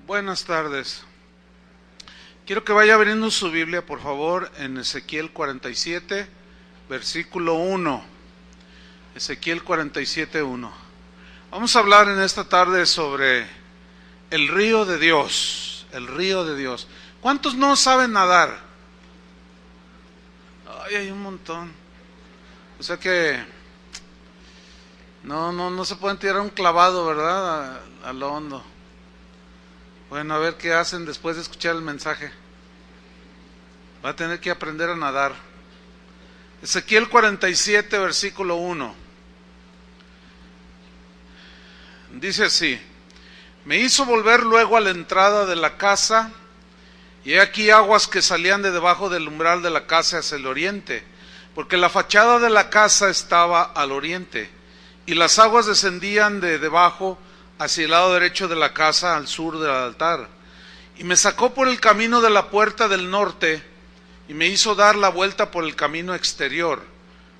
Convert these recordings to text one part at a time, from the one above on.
Buenas tardes. Quiero que vaya abriendo su Biblia, por favor, en Ezequiel 47, versículo 1. Ezequiel 47, 1. Vamos a hablar en esta tarde sobre el río de Dios. El río de Dios. ¿Cuántos no saben nadar? Ay, hay un montón. O sea que no se pueden tirar un clavado, ¿verdad? A lo hondo. Bueno, a ver qué hacen después de escuchar el mensaje. Va a tener que aprender a nadar. Ezequiel 47, versículo 1. Dice así: me hizo volver luego a la entrada de la casa, y he aquí aguas que salían de debajo del umbral de la casa hacia el oriente, porque la fachada de la casa estaba al oriente, y las aguas descendían de debajo hacia el lado derecho de la casa, al sur del altar. Y me sacó por el camino de la puerta del norte, y me hizo dar la vuelta por el camino exterior,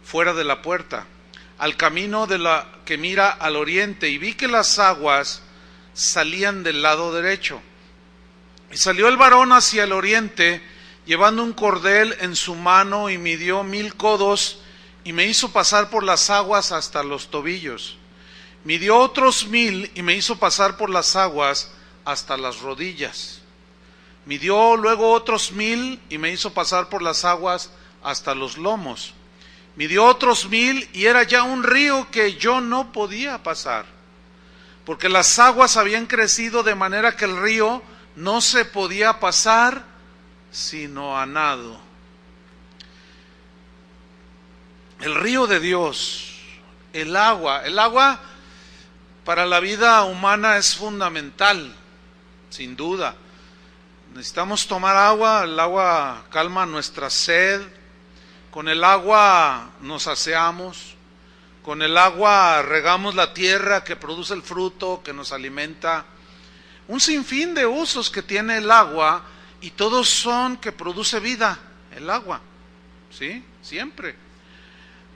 fuera de la puerta, al camino de la que mira al oriente, y vi que las aguas salían del lado derecho. Y salió el varón hacia el oriente, llevando un cordel en su mano, y midió 1000 codos, y me hizo pasar por las aguas hasta los tobillos. Midió otros 1000 y me hizo pasar por las aguas hasta las rodillas. Midió luego otros 1000 y me hizo pasar por las aguas hasta los lomos. Midió otros 1000 y era ya un río que yo no podía pasar, porque las aguas habían crecido de manera que el río no se podía pasar sino a nado. El río de Dios, el agua para la vida humana es fundamental, sin duda. Necesitamos tomar agua, el agua calma nuestra sed, con el agua nos aseamos, con el agua regamos la tierra que produce el fruto, que nos alimenta. Un sinfín de usos que tiene el agua, y todos son que produce vida, el agua, ¿sí? Siempre.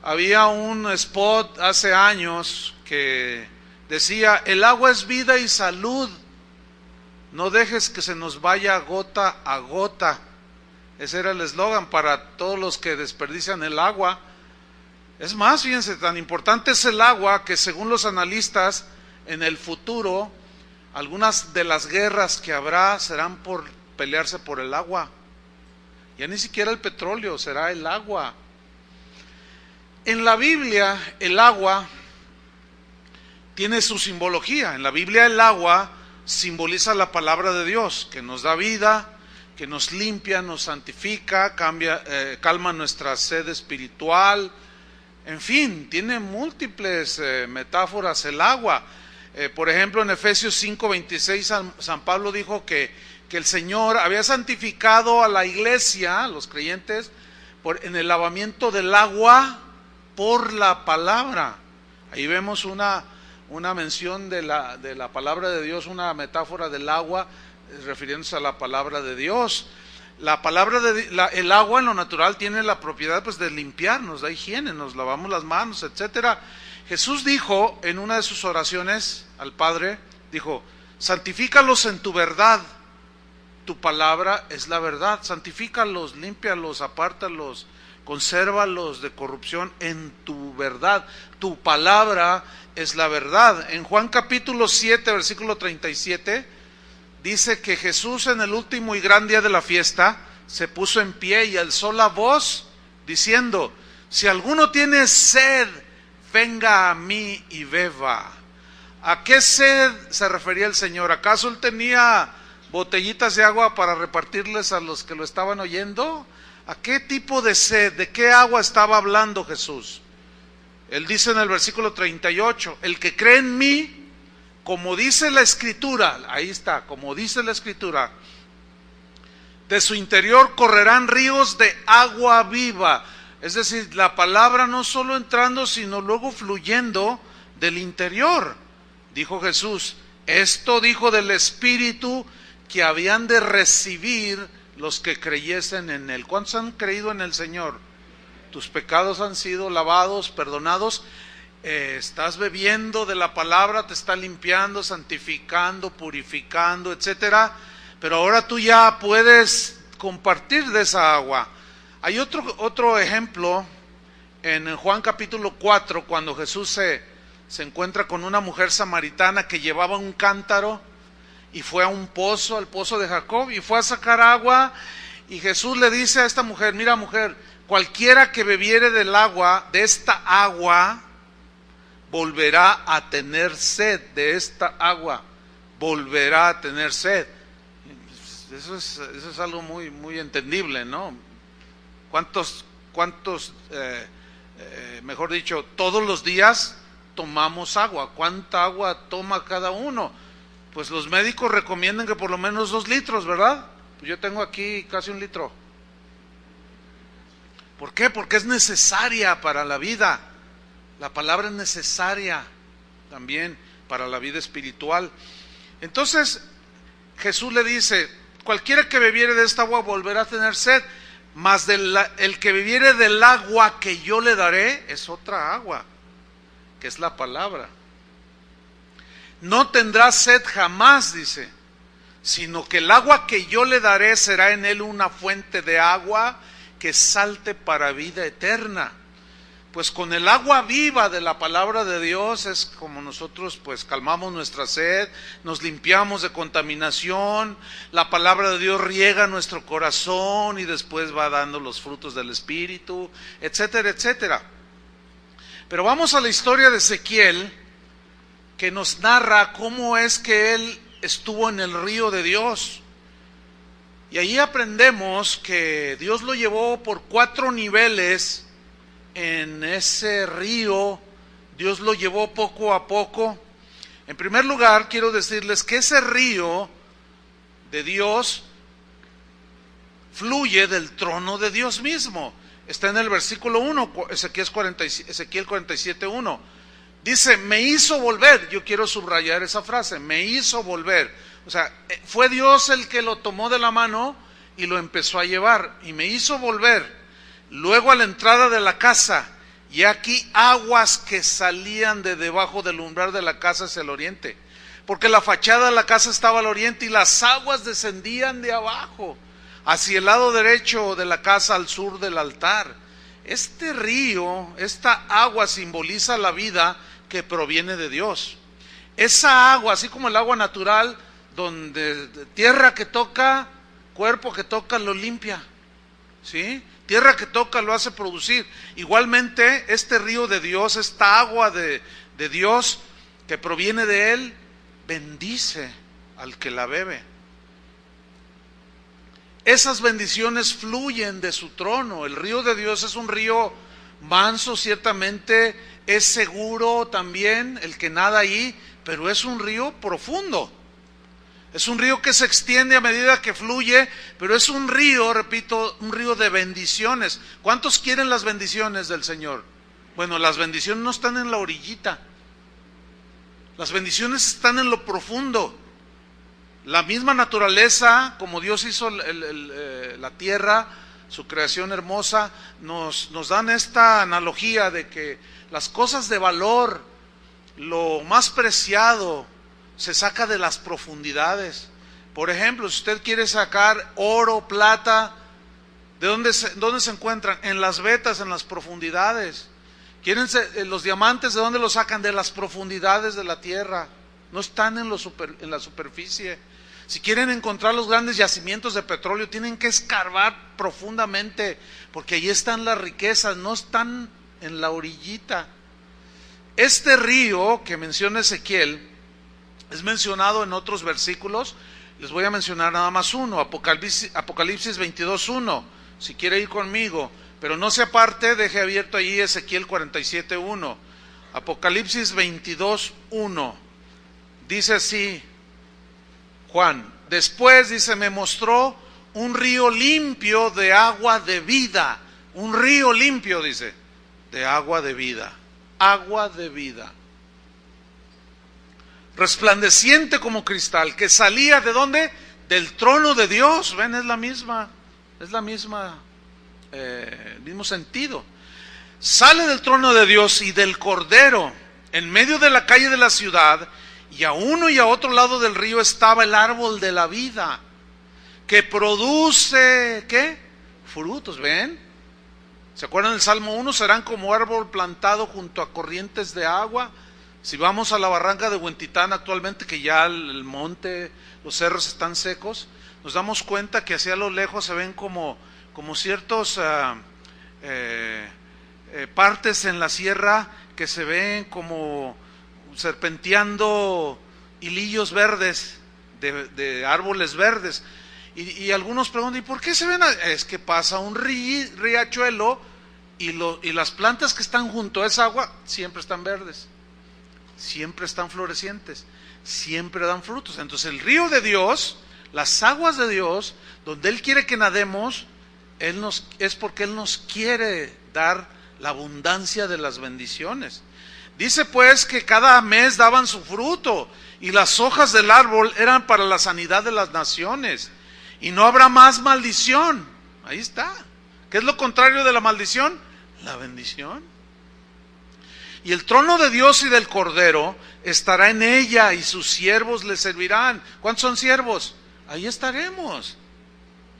Había un spot hace años que decía: el agua es vida y salud, no dejes que se nos vaya gota a gota. Ese era el eslogan para todos los que desperdician el agua. Es más, fíjense, tan importante es el agua que, según los analistas, en el futuro algunas de las guerras que habrá serán por pelearse por el agua. Ya ni siquiera el petróleo, será el agua. En la Biblia el agua tiene su simbología. En la Biblia el agua simboliza la palabra de Dios, que nos da vida, que nos limpia, nos santifica, calma nuestra sed espiritual. En fin, tiene múltiples metáforas el agua. Por ejemplo, en Efesios 5:26 San Pablo dijo que el Señor había santificado a la iglesia, a los creyentes, en el lavamiento del agua por la palabra. Ahí vemos una mención de la palabra de Dios, una metáfora del agua refiriéndose a la palabra de Dios. El agua en lo natural tiene la propiedad de limpiarnos, da higiene, nos lavamos las manos, etcétera. Jesús dijo en una de sus oraciones al Padre, dijo: santifícalos en tu verdad, tu palabra es la verdad. Santifícalos, límpialos, apártalos, consérvalos de corrupción en tu verdad. Tu palabra es la verdad. En Juan capítulo 7, versículo 37, dice que Jesús, en el último y gran día de la fiesta, se puso en pie y alzó la voz diciendo: si alguno tiene sed, venga a mí y beba. ¿A qué sed se refería el Señor? ¿Acaso él tenía botellitas de agua para repartirles a los que lo estaban oyendo? ¿A qué tipo de sed, de qué agua estaba hablando Jesús? Él dice en el versículo 38, el que cree en mí, como dice la Escritura, ahí está, como dice la Escritura, de su interior correrán ríos de agua viva. Es decir, la palabra no solo entrando, sino luego fluyendo del interior. Dijo Jesús, esto dijo del Espíritu que habían de recibir los que creyesen en Él. ¿Cuántos han creído en el Señor? Tus pecados han sido lavados, perdonados. estás bebiendo de la palabra, te está limpiando, santificando, purificando, etcétera, pero ahora tú ya puedes compartir de esa agua. Hay otro ejemplo en Juan capítulo 4, cuando Jesús se encuentra con una mujer samaritana que llevaba un cántaro y fue a un pozo, al pozo de Jacob, y fue a sacar agua, y Jesús le dice a esta mujer: mira, mujer, cualquiera que bebiere del agua, de esta agua, volverá a tener sed. De esta agua volverá a tener sed. Eso es algo muy, muy entendible, ¿no? ¿Cuántos mejor dicho, todos los días tomamos agua? ¿Cuánta agua toma cada uno? Pues los médicos recomiendan que por lo menos 2 litros, ¿verdad? Pues yo tengo aquí casi 1 litro. ¿Por qué? Porque es necesaria para la vida. La palabra es necesaria también para la vida espiritual. Entonces Jesús le dice: cualquiera que bebiere de esta agua volverá a tener sed, mas el que bebiere del agua que yo le daré es otra agua, que es la palabra. No tendrá sed jamás, dice, sino que el agua que yo le daré será en él una fuente de agua que salte para vida eterna. Pues con el agua viva de la palabra de Dios es como nosotros pues calmamos nuestra sed, nos limpiamos de contaminación, la palabra de Dios riega nuestro corazón y después va dando los frutos del Espíritu, etcétera, etcétera. Pero vamos a la historia de Ezequiel, que nos narra cómo es que él estuvo en el río de Dios. Y ahí aprendemos que Dios lo llevó por 4 niveles. En ese río Dios lo llevó poco a poco. En primer lugar, quiero decirles que ese río de Dios fluye del trono de Dios mismo. Está en el versículo 1, Ezequiel 47:1. Dice: me hizo volver. Yo quiero subrayar esa frase: me hizo volver. O sea, fue Dios el que lo tomó de la mano y lo empezó a llevar, y me hizo volver. Luego a la entrada de la casa, y aquí aguas que salían de debajo del umbral de la casa hacia el oriente, porque la fachada de la casa estaba al oriente, y las aguas descendían de abajo hacia el lado derecho de la casa, al sur del altar. Este río, esta agua simboliza la vida que proviene de Dios. Esa agua, así como el agua natural, donde tierra que toca, cuerpo que toca, lo limpia, ¿sí? Tierra que toca lo hace producir. Igualmente, este río de Dios, esta agua de Dios que proviene de Él, bendice al que la bebe. Esas bendiciones fluyen de su trono. El río de Dios es un río manso, ciertamente es seguro también el que nada ahí, pero es un río profundo. Es un río que se extiende a medida que fluye, pero es un río, repito, un río de bendiciones. ¿Cuántos quieren las bendiciones del Señor? Bueno, las bendiciones no están en la orillita. Las bendiciones están en lo profundo. La misma naturaleza, como Dios hizo la tierra, su creación hermosa, nos dan esta analogía de que las cosas de valor, lo más preciado, se saca de las profundidades. Por ejemplo, si usted quiere sacar oro, plata, ¿de dónde se encuentran? En las vetas, en las profundidades. Los diamantes, ¿de dónde los sacan? De las profundidades de la tierra. No están en la superficie. Si quieren encontrar los grandes yacimientos de petróleo, tienen que escarbar profundamente, porque ahí están las riquezas, no están en la orillita. Este río que menciona Ezequiel es mencionado en otros versículos. Les voy a mencionar nada más uno, Apocalipsis 22:1, si quiere ir conmigo, pero no se aparte, deje abierto ahí Ezequiel 47:1. Apocalipsis 22:1, dice así Juan: después, dice, me mostró un río limpio de agua de vida. Un río limpio, dice, de agua de vida. Agua de vida. Resplandeciente como cristal, que salía ¿de dónde? Del trono de Dios. Ven, es el mismo sentido. sale del trono de Dios y del Cordero, en medio de la calle de la ciudad, y a uno y a otro lado del río estaba el árbol de la vida, que produce, ¿qué? Frutos, ¿ven? ¿Se acuerdan del Salmo 1? Serán como árbol plantado junto a corrientes de agua. Si vamos a la barranca de Huentitán actualmente, que ya el monte, los cerros están secos, nos damos cuenta que hacia lo lejos se ven como ciertos partes en la sierra que se ven como serpenteando hilillos verdes de árboles verdes. Y algunos preguntan, ¿y por qué se ven? Es que pasa un riachuelo y las plantas que están junto a esa agua siempre están verdes, siempre están florecientes, siempre dan frutos. Entonces el río de Dios, las aguas de Dios, donde Él quiere que nademos, es porque Él nos quiere dar la abundancia de las bendiciones. Dice pues que cada mes daban su fruto, y las hojas del árbol eran para la sanidad de las naciones, y no habrá más maldición. Ahí está. ¿Qué es lo contrario de la maldición? La bendición. Y el trono de Dios y del Cordero estará en ella, y sus siervos le servirán. ¿Cuántos son siervos? Ahí estaremos,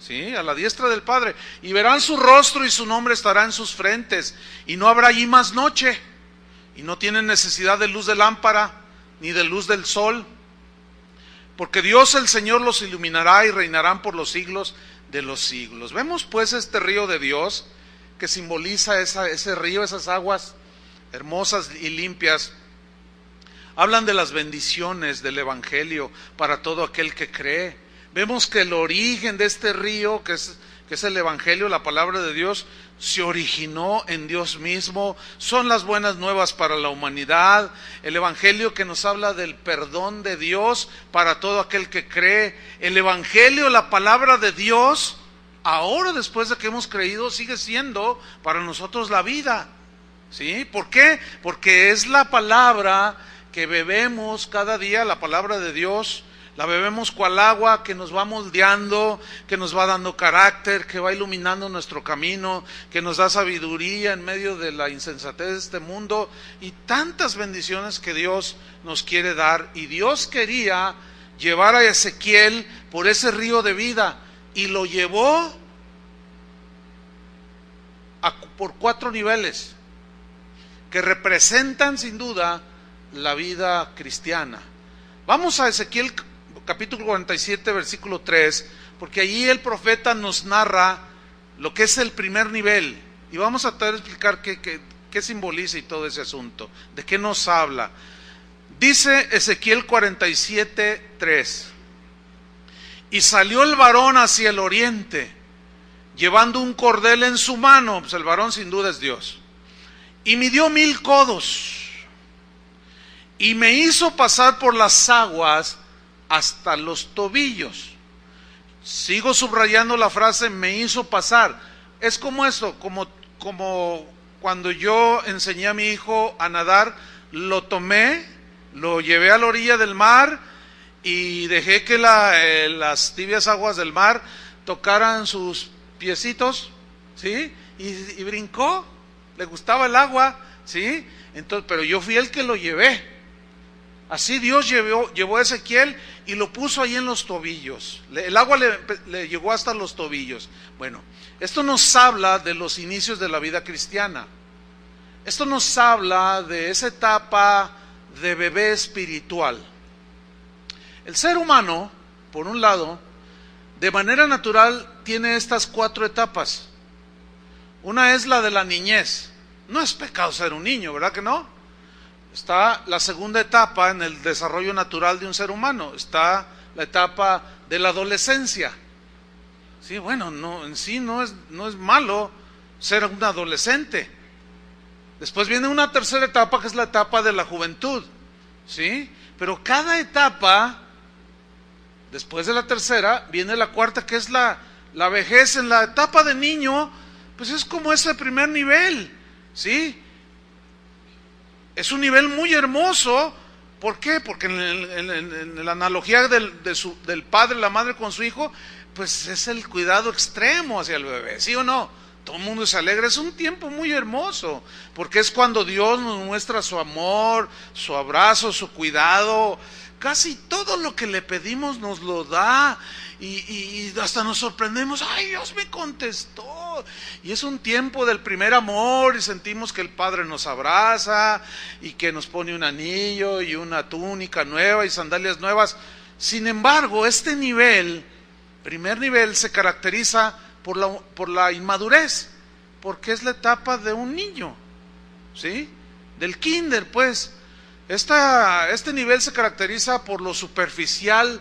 ¿sí? A la diestra del Padre. Y verán su rostro, y su nombre estará en sus frentes, y no habrá allí más noche, y no tienen necesidad de luz de lámpara, ni de luz del sol, porque Dios el Señor los iluminará, y reinarán por los siglos de los siglos. Vemos pues este río de Dios, que simboliza ese río, esas aguas hermosas y limpias. Hablan de las bendiciones del Evangelio para todo aquel que cree. Vemos que el origen de este río, que es el Evangelio, la palabra de Dios, se originó en Dios mismo. Son las buenas nuevas para la humanidad. El Evangelio que nos habla del perdón de Dios para todo aquel que cree. El Evangelio, la palabra de Dios, ahora después de que hemos creído, sigue siendo para nosotros la vida. ¿Sí? ¿Por qué? Porque es la palabra que bebemos cada día, la palabra de Dios. La bebemos cual agua que nos va moldeando, que nos va dando carácter, que va iluminando nuestro camino, que nos da sabiduría en medio de la insensatez de este mundo, y tantas bendiciones que Dios nos quiere dar. Y Dios quería llevar a Ezequiel por ese río de vida, y lo llevó por 4 niveles que representan sin duda la vida cristiana. Vamos a Ezequiel capítulo 47, versículo 3, porque allí el profeta nos narra lo que es el primer nivel, y vamos a tratar de explicar qué simboliza y todo ese asunto, de qué nos habla. Dice Ezequiel 47, 3, y salió el varón hacia el oriente, llevando un cordel en su mano. Pues el varón sin duda es Dios. Y midió 1000 codos, y me hizo pasar por las aguas hasta los tobillos. Sigo subrayando la frase, me hizo pasar. Es como esto, como cuando yo enseñé a mi hijo a nadar, lo tomé, lo llevé a la orilla del mar y dejé que las tibias aguas del mar tocaran sus piecitos, ¿sí? Y brincó, le gustaba el agua, ¿sí? Entonces, pero yo fui el que lo llevé. Así Dios llevó a Ezequiel y lo puso ahí en los tobillos. El agua le llegó hasta los tobillos. Bueno, esto nos habla de los inicios de la vida cristiana. Esto nos habla de esa etapa de bebé espiritual. El ser humano, por un lado, de manera natural tiene estas 4 etapas. Una es la de la niñez. No es pecado ser un niño, ¿verdad que no? Está la segunda etapa en el desarrollo natural de un ser humano. Está la etapa de la adolescencia. Sí, bueno, no, en sí no es malo ser un adolescente. Después viene una tercera etapa, que es la etapa de la juventud, ¿sí? Pero cada etapa, después de la tercera, viene la cuarta, que es la vejez. En la etapa de niño, pues es como ese primer nivel, ¿sí? Es un nivel muy hermoso. ¿Por qué? Porque en la analogía del padre y la madre con su hijo, pues es el cuidado extremo hacia el bebé, ¿sí o no? todo el mundo se alegra. Es un tiempo muy hermoso, porque es cuando Dios nos muestra su amor, su abrazo, su cuidado. Casi todo lo que le pedimos nos lo da, y hasta nos sorprendemos. ¡Ay, Dios me contestó! Y es un tiempo del primer amor, y sentimos que el Padre nos abraza, y que nos pone un anillo, y una túnica nueva, y sandalias nuevas. Sin embargo, este nivel, primer nivel, se caracteriza por la inmadurez, porque es la etapa de un niño, ¿sí? Del kinder, pues. Este nivel se caracteriza por lo superficial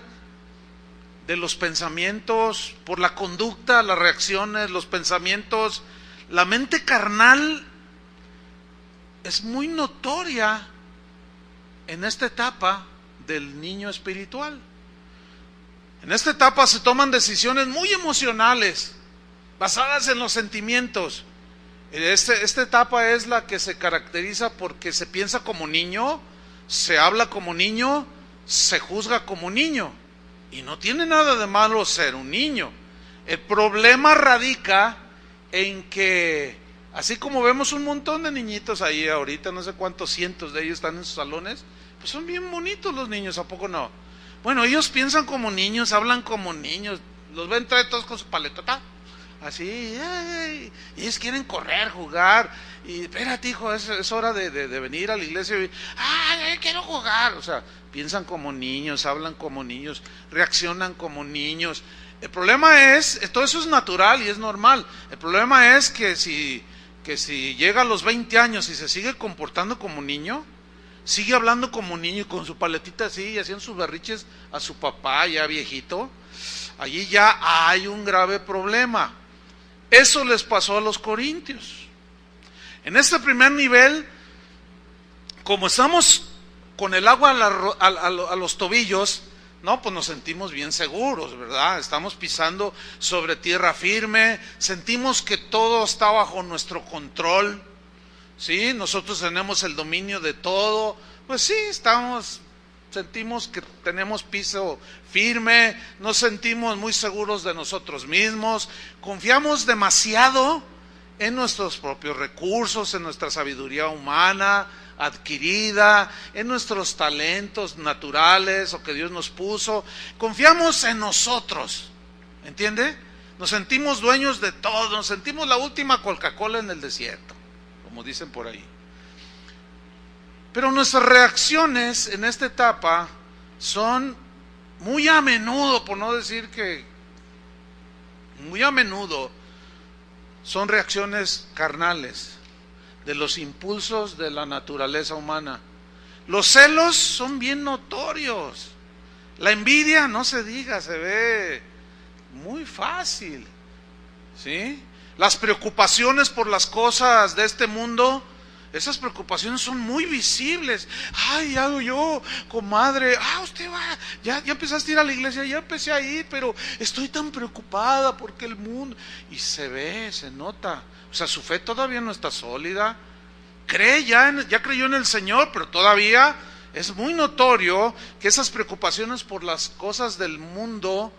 de los pensamientos, por la conducta, las reacciones, los pensamientos. La mente carnal es muy notoria en esta etapa del niño espiritual. En esta etapa se toman decisiones muy emocionales, basadas en los sentimientos. Esta etapa es la que se caracteriza porque se piensa como niño, se habla como niño, se juzga como niño. Y no tiene nada de malo ser un niño. El problema radica en que, así como vemos un montón de niñitos ahí ahorita, no sé cuántos cientos de ellos están en sus salones, pues son bien bonitos los niños, ¿a poco no? Bueno, ellos piensan como niños, hablan como niños, los ven traer todos con su paletota, así, ay, y ellos quieren correr, jugar, y espérate hijo, es hora de venir a la iglesia, y, ay, quiero jugar. O sea, piensan como niños, hablan como niños, reaccionan como niños. El problema es, todo eso es natural y es normal. El problema es que si llega a los 20 años y se sigue comportando como niño, sigue hablando como niño y con su paletita así, y haciendo sus berriches a su papá ya viejito, allí ya hay un grave problema. Eso les pasó a los corintios. En este primer nivel, como estamos con el agua a los tobillos, no, pues nos sentimos bien seguros, ¿verdad? Estamos pisando sobre tierra firme, sentimos que todo está bajo nuestro control, ¿sí? Nosotros tenemos el dominio de todo, pues sí, sentimos que tenemos piso firme, nos sentimos muy seguros de nosotros mismos, confiamos demasiado en nuestros propios recursos, en nuestra sabiduría humana adquirida, en nuestros talentos naturales o que Dios nos puso. Confiamos en nosotros, ¿entiende? Nos sentimos dueños de todo, nos sentimos la última Coca-Cola en el desierto, como dicen por ahí. Pero nuestras reacciones en esta etapa son muy a menudo, por no decir que muy a menudo, son reacciones carnales de los impulsos de la naturaleza humana. Los celos son bien notorios. La envidia, no se diga, se ve muy fácil, ¿sí? Las preocupaciones por las cosas de este mundo, esas preocupaciones son muy visibles. Ay, ya yo, comadre, usted va, ya empezaste a ir a la iglesia, ya empecé a ir, pero estoy tan preocupada porque el mundo, y se ve, se nota. O sea, su fe todavía no está sólida. Ya creyó en el Señor, pero todavía es muy notorio que esas preocupaciones por las cosas del mundo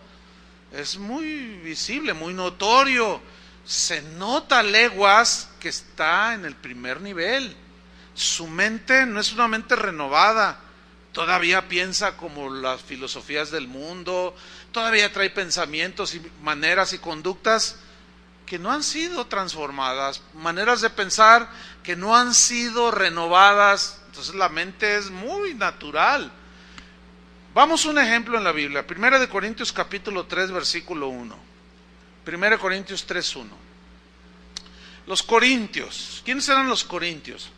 es muy visible, muy notorio. Se nota a leguas que está en el primer nivel. Su mente no es una mente renovada, todavía piensa como las filosofías del mundo, todavía trae pensamientos y maneras y conductas que no han sido transformadas, maneras de pensar que no han sido renovadas. Entonces la mente es muy natural. Vamos a un ejemplo en la Biblia, 1 Corintios capítulo 3 versículo 1. 1 Corintios 3:1. Los corintios, ¿quiénes eran los corintios?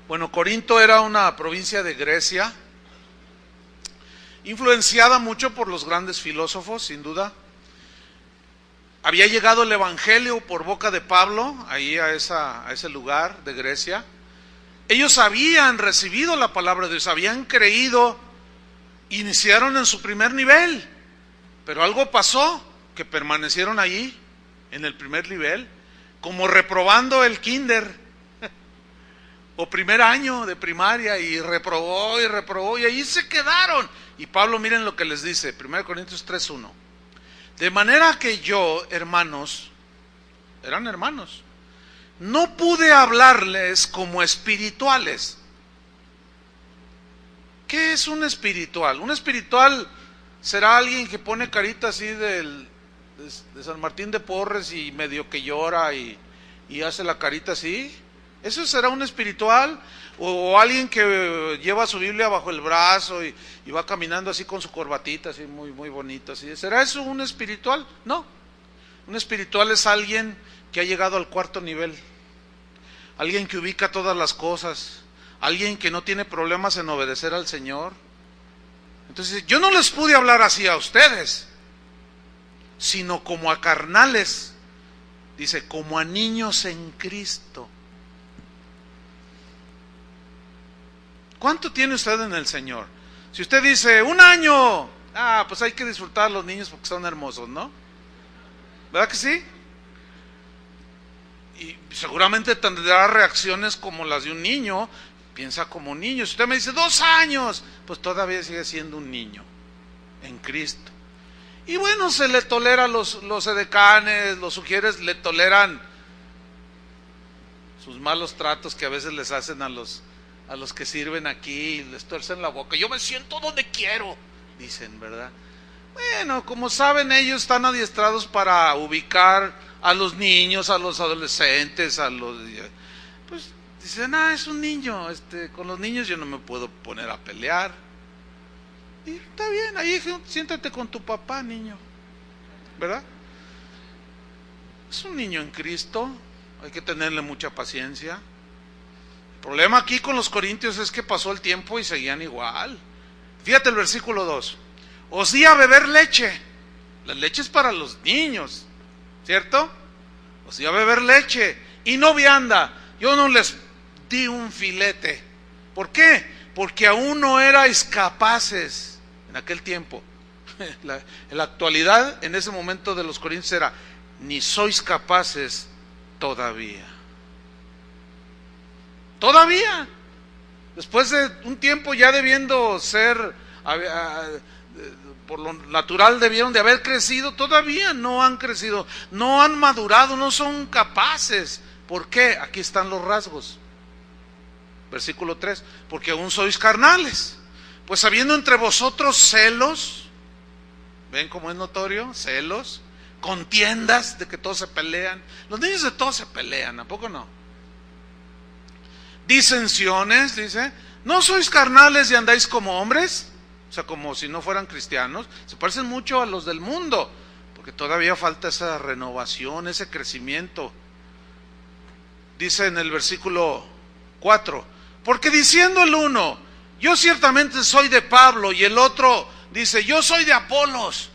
Bueno, Corinto era una provincia de Grecia, influenciada mucho por los grandes filósofos, sin duda. Había llegado el evangelio por boca de Pablo, ahí a ese lugar de Grecia. Ellos habían recibido la palabra de Dios, habían creído, iniciaron en su primer nivel, pero algo pasó, que permanecieron allí, en el primer nivel, como reprobando el kinder, o primer año de primaria, y reprobó, y ahí se quedaron. Y Pablo, miren lo que les dice, 1 Corintios 3:1. De manera que yo, hermanos, eran hermanos. No pude hablarles como espirituales. ¿Qué es un espiritual? Un espiritual será alguien que pone carita así de San Martín de Porres y medio que llora y hace la carita así. ¿Eso será un espiritual? O alguien que lleva su Biblia bajo el brazo y va caminando así con su corbatita así muy, muy bonito así. ¿Será eso un espiritual? No. Un espiritual es alguien que ha llegado al cuarto nivel, alguien que ubica todas las cosas, alguien que no tiene problemas en obedecer al Señor. Entonces yo no les pude hablar así a ustedes, sino como a carnales, dice, como a niños en Cristo. ¿Cuánto tiene usted en el Señor? Si usted dice, 1 año, pues hay que disfrutar a los niños porque son hermosos, ¿no? ¿Verdad que sí? Y seguramente tendrá reacciones como las de un niño, piensa como un niño. Si usted me dice 2 años, pues todavía sigue siendo un niño en Cristo. Y bueno, se le tolera los edecanes, los sugieres le toleran sus malos tratos que a veces les hacen a los que sirven aquí, les tuercen la boca. Yo me siento donde quiero, dicen, ¿verdad? Bueno, como saben, ellos están adiestrados para ubicar a los niños, a los adolescentes, pues dicen, es un niño, con los niños yo no me puedo poner a pelear. Y está bien, ahí siéntate con tu papá, niño, ¿verdad? Es un niño en Cristo, hay que tenerle mucha paciencia. El problema aquí con los corintios es que pasó el tiempo y seguían igual. Fíjate el versículo 2. Os di a beber leche. La leche es para los niños, ¿cierto? Os di a beber leche y no vianda. Yo no les di un filete. ¿Por qué? Porque aún no erais capaces en aquel tiempo. En la actualidad, en ese momento de los corintios era, ni sois capaces todavía. Todavía, después de un tiempo ya debiendo ser, por lo natural debieron de haber crecido, todavía no han crecido, no han madurado, no son capaces. ¿Por qué? Aquí están los rasgos. Versículo 3, porque aún sois carnales, pues habiendo entre vosotros celos, ¿ven cómo es notorio? Celos, contiendas de que todos se pelean. Los niños de todos se pelean, ¿a poco no? Disensiones, dice, ¿no sois carnales y andáis como hombres? O sea, como si no fueran cristianos. Se parecen mucho a los del mundo, porque todavía falta esa renovación, ese crecimiento. Dice en el versículo 4, porque diciendo el uno, yo ciertamente soy de Pablo, y el otro dice, yo soy de Apolos,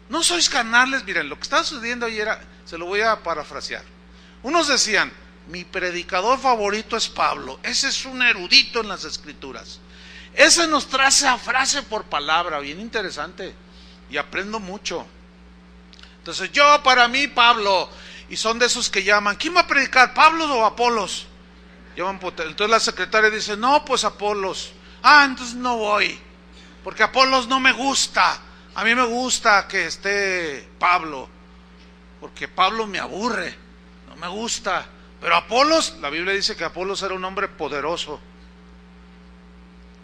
¿no sois carnales? Miren, lo que está sucediendo ayer, se lo voy a parafrasear. Unos decían, mi predicador favorito es Pablo, ese es un erudito en las escrituras, ese nos traza frase por palabra, bien interesante, y aprendo mucho. Entonces yo para mí Pablo, y son de esos que llaman, ¿quién va a predicar, Pablo o Apolos? Entonces la secretaria dice, no, pues Apolos. Entonces no voy, porque Apolos no me gusta, a mí me gusta que esté Pablo, porque Pablo me aburre, no me gusta. Pero Apolos, la Biblia dice que Apolos era un hombre poderoso.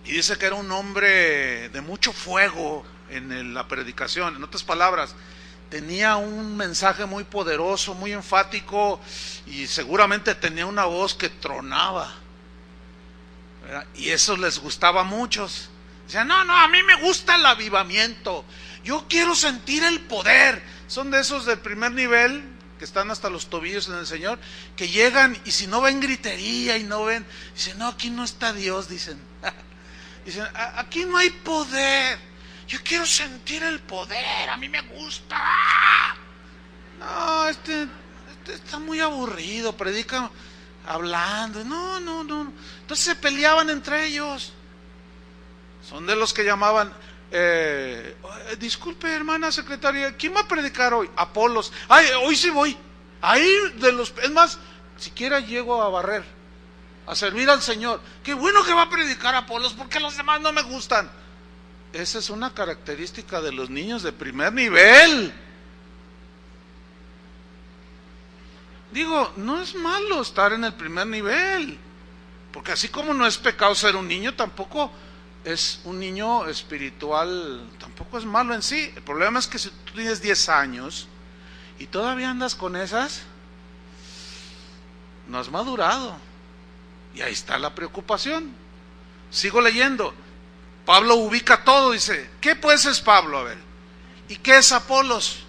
Y dice que era un hombre de mucho fuego en la predicación. En otras palabras, tenía un mensaje muy poderoso, muy enfático, y seguramente tenía una voz que tronaba, ¿verdad? Y eso les gustaba a muchos. Decían, no, a mí me gusta el avivamiento. Yo quiero sentir el poder. Son de esos del primer nivel, que están hasta los tobillos en el Señor, que llegan y si no ven gritería y no ven, dicen, no, aquí no está Dios, dicen, aquí no hay poder, yo quiero sentir el poder, a mí me gusta. No, está muy aburrido, predica hablando, no, entonces se peleaban entre ellos. Son de los que llamaban, disculpe hermana secretaria, ¿quién va a predicar hoy? Apolos. Hoy sí voy. Ahí es más, siquiera llego a barrer, a servir al Señor. Qué bueno que va a predicar Apolos, porque los demás no me gustan. Esa es una característica de los niños de primer nivel. Digo, no es malo estar en el primer nivel, porque así como no es pecado ser un niño, tampoco es un niño espiritual, tampoco es malo en sí. El problema es que si tú tienes 10 años y todavía andas con esas, no has madurado. Y ahí está la preocupación. Sigo leyendo. Pablo ubica todo, dice, ¿qué pues es Pablo? A ver, ¿y qué es Apolos?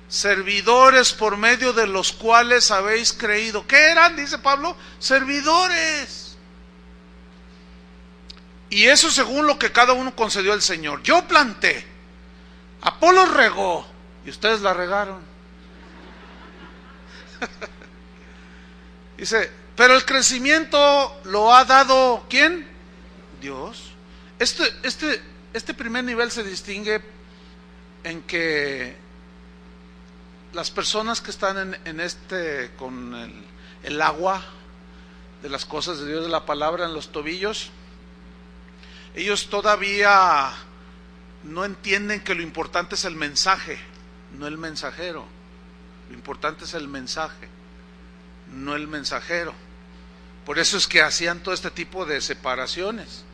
Servidores por medio de los cuales habéis creído. ¿Qué eran? Dice Pablo, servidores. Y eso según lo que cada uno concedió al Señor. Yo planté, Apolos regó y ustedes la regaron. Dice, pero el crecimiento lo ha dado ¿quién? Dios. Este primer nivel se distingue en que las personas que están con el agua de las cosas de Dios, de la palabra en los tobillos, ellos todavía no entienden que lo importante es el mensaje, no el mensajero. Lo importante es el mensaje, no el mensajero. Por eso es que hacían todo este tipo de separaciones.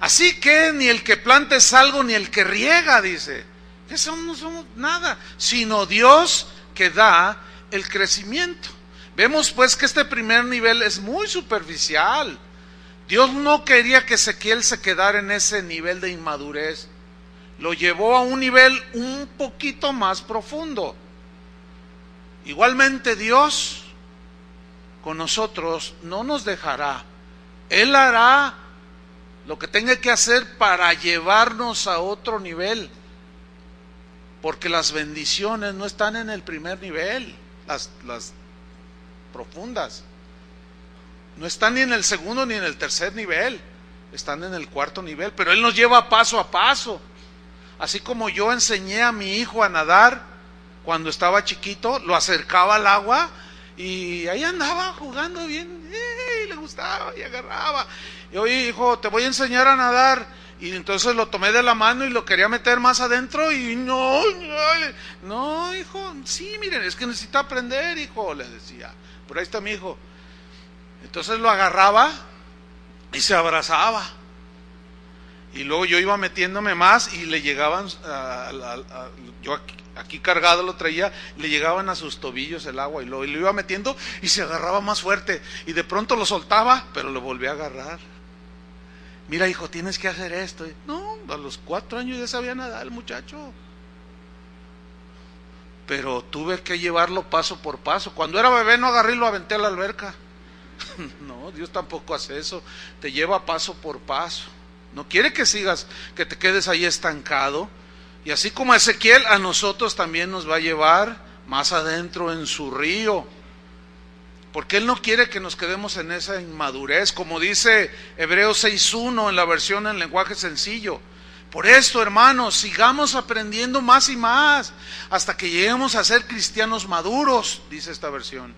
Así que ni el que planta es algo, ni el que riega, dice. Eso no somos nada, sino Dios que da el crecimiento. Vemos pues que este primer nivel es muy superficial. Dios no quería que Ezequiel se quedara en ese nivel de inmadurez. Lo llevó a un nivel un poquito más profundo. Igualmente Dios con nosotros no nos dejará. Él hará lo que tenga que hacer para llevarnos a otro nivel. Porque las bendiciones no están en el primer nivel, las profundas. No están ni en el segundo ni en el tercer nivel, están en el cuarto nivel. Pero Él nos lleva paso a paso. Así como yo enseñé a mi hijo a nadar cuando estaba chiquito, lo acercaba al agua y ahí andaba jugando bien, y le gustaba y agarraba. Y oye, hijo, te voy a enseñar a nadar. Y entonces lo tomé de la mano y lo quería meter más adentro y no, hijo, sí, miren, es que necesita aprender, hijo, le decía. Por ahí está mi hijo. Entonces lo agarraba y se abrazaba. Y luego yo iba metiéndome más y le llegaban, yo aquí cargado lo traía, le llegaban a sus tobillos el agua y lo iba metiendo y se agarraba más fuerte. Y de pronto lo soltaba, pero lo volvía a agarrar. Mira, hijo, tienes que hacer esto. No, a los 4 años ya sabía nadar el muchacho. Pero tuve que llevarlo paso por paso. Cuando era bebé no agarré y lo aventé a la alberca. No, Dios tampoco hace eso. Te lleva paso por paso. No quiere que sigas, que te quedes ahí estancado. Y así como a Ezequiel, a nosotros también nos va a llevar más adentro en su río. Porque Él no quiere que nos quedemos en esa inmadurez, como dice Hebreos 6.1 en la versión en lenguaje sencillo. Por esto, hermanos, sigamos aprendiendo más y más, hasta que lleguemos a ser cristianos maduros, dice esta versión.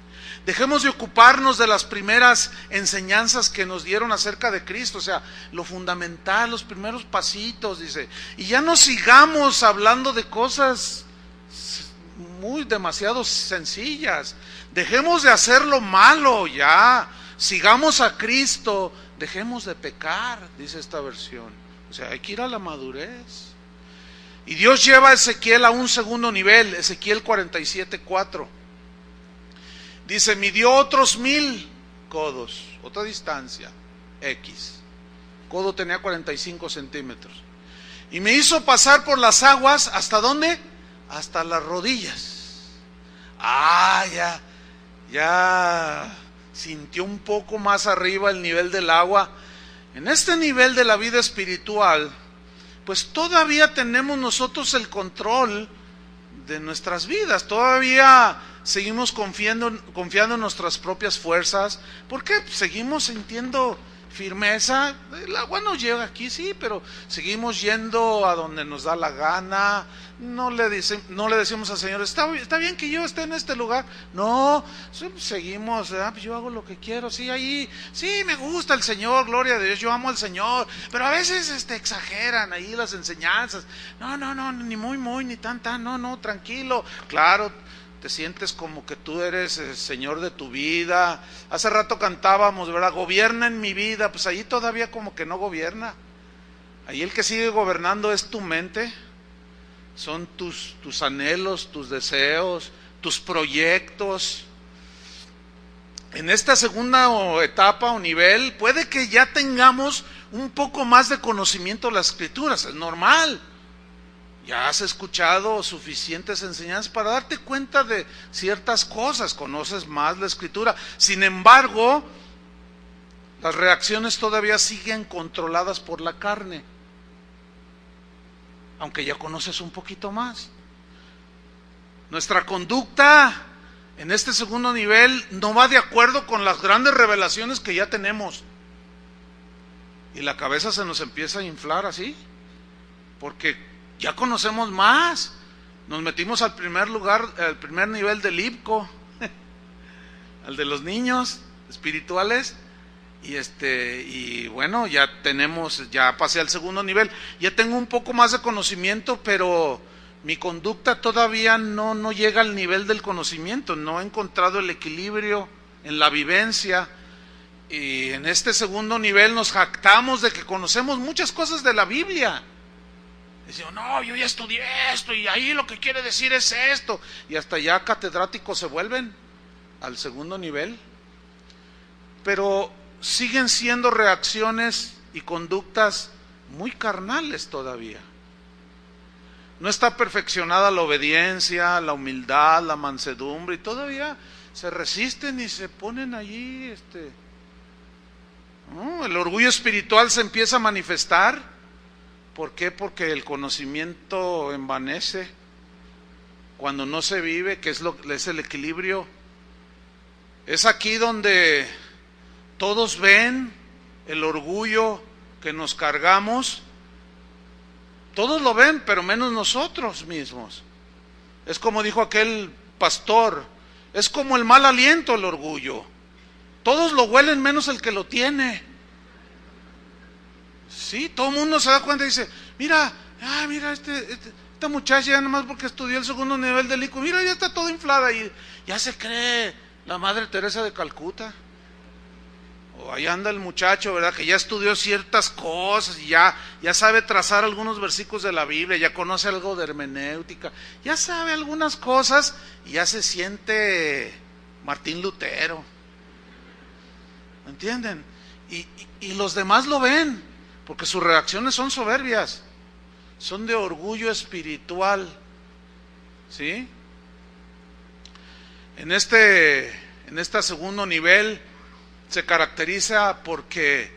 Dejemos de ocuparnos de las primeras enseñanzas que nos dieron acerca de Cristo, o sea, lo fundamental, los primeros pasitos, dice. Y ya no sigamos hablando de cosas demasiado sencillas. Dejemos de hacer lo malo ya, sigamos a Cristo, dejemos de pecar, dice esta versión. O sea, hay que ir a la madurez. Y Dios lleva a Ezequiel a un segundo nivel, Ezequiel 47:4. Dice, midió otros 1000 codos, otra distancia, X. Codo tenía 45 centímetros. Y me hizo pasar por las aguas, ¿hasta dónde? Hasta las rodillas. Ya sintió un poco más arriba el nivel del agua. En este nivel de la vida espiritual, pues todavía tenemos nosotros el control de nuestras vidas. Todavía seguimos confiando en nuestras propias fuerzas. ¿Por qué? Seguimos sintiendo firmeza. El agua nos llega aquí, sí, pero seguimos yendo a donde nos da la gana. No le decimos al Señor, está bien que yo esté en este lugar. No, seguimos, pues yo hago lo que quiero, sí, ahí, sí, me gusta el Señor, gloria a Dios, yo amo al Señor, pero a veces exageran ahí las enseñanzas. No, ni muy, ni tan, no, tranquilo. Claro, te sientes como que tú eres el señor de tu vida. Hace rato cantábamos, ¿verdad? Gobierna en mi vida. Pues ahí todavía como que no gobierna. Ahí el que sigue gobernando es tu mente. Son tus anhelos, tus deseos, tus proyectos. En esta segunda etapa o nivel, puede que ya tengamos un poco más de conocimiento de las Escrituras. Es normal. Ya has escuchado suficientes enseñanzas para darte cuenta de ciertas cosas, conoces más la Escritura. Sin embargo, las reacciones todavía siguen controladas por la carne, aunque ya conoces un poquito más. Nuestra conducta en este segundo nivel no va de acuerdo con las grandes revelaciones que ya tenemos. Y la cabeza se nos empieza a inflar así, porque ya conocemos más. Nos metimos al primer lugar, al primer nivel del IPCO, al de los niños espirituales, y bueno, ya pasé al segundo nivel, ya tengo un poco más de conocimiento, pero mi conducta todavía no llega al nivel del conocimiento. No he encontrado el equilibrio en la vivencia. Y en este segundo nivel nos jactamos de que conocemos muchas cosas de la Biblia. Decimos, no, yo ya estudié esto y ahí lo que quiere decir es esto. Y hasta ya catedráticos se vuelven al segundo nivel. Pero siguen siendo reacciones y conductas muy carnales todavía. No está perfeccionada la obediencia, la humildad, la mansedumbre, y todavía se resisten y se ponen allí. El orgullo espiritual se empieza a manifestar. ¿Por qué? Porque el conocimiento envanece cuando no se vive, que es el equilibrio. Es aquí donde todos ven el orgullo que nos cargamos. Todos lo ven, pero menos nosotros mismos. Es como dijo aquel pastor, es como el mal aliento el orgullo. Todos lo huelen menos el que lo tiene. Sí, todo el mundo se da cuenta y dice, mira, esta muchacha ya nomás porque estudió el segundo nivel del IQ, mira, ya está toda inflada y ya se cree la Madre Teresa de Calcuta. O ahí anda el muchacho, ¿verdad? Que ya estudió ciertas cosas y ya sabe trazar algunos versículos de la Biblia, ya conoce algo de hermenéutica, ya sabe algunas cosas y ya se siente Martín Lutero. ¿Entienden? Y los demás lo ven, porque sus reacciones son soberbias, son de orgullo espiritual. ¿Sí? En este segundo nivel se caracteriza porque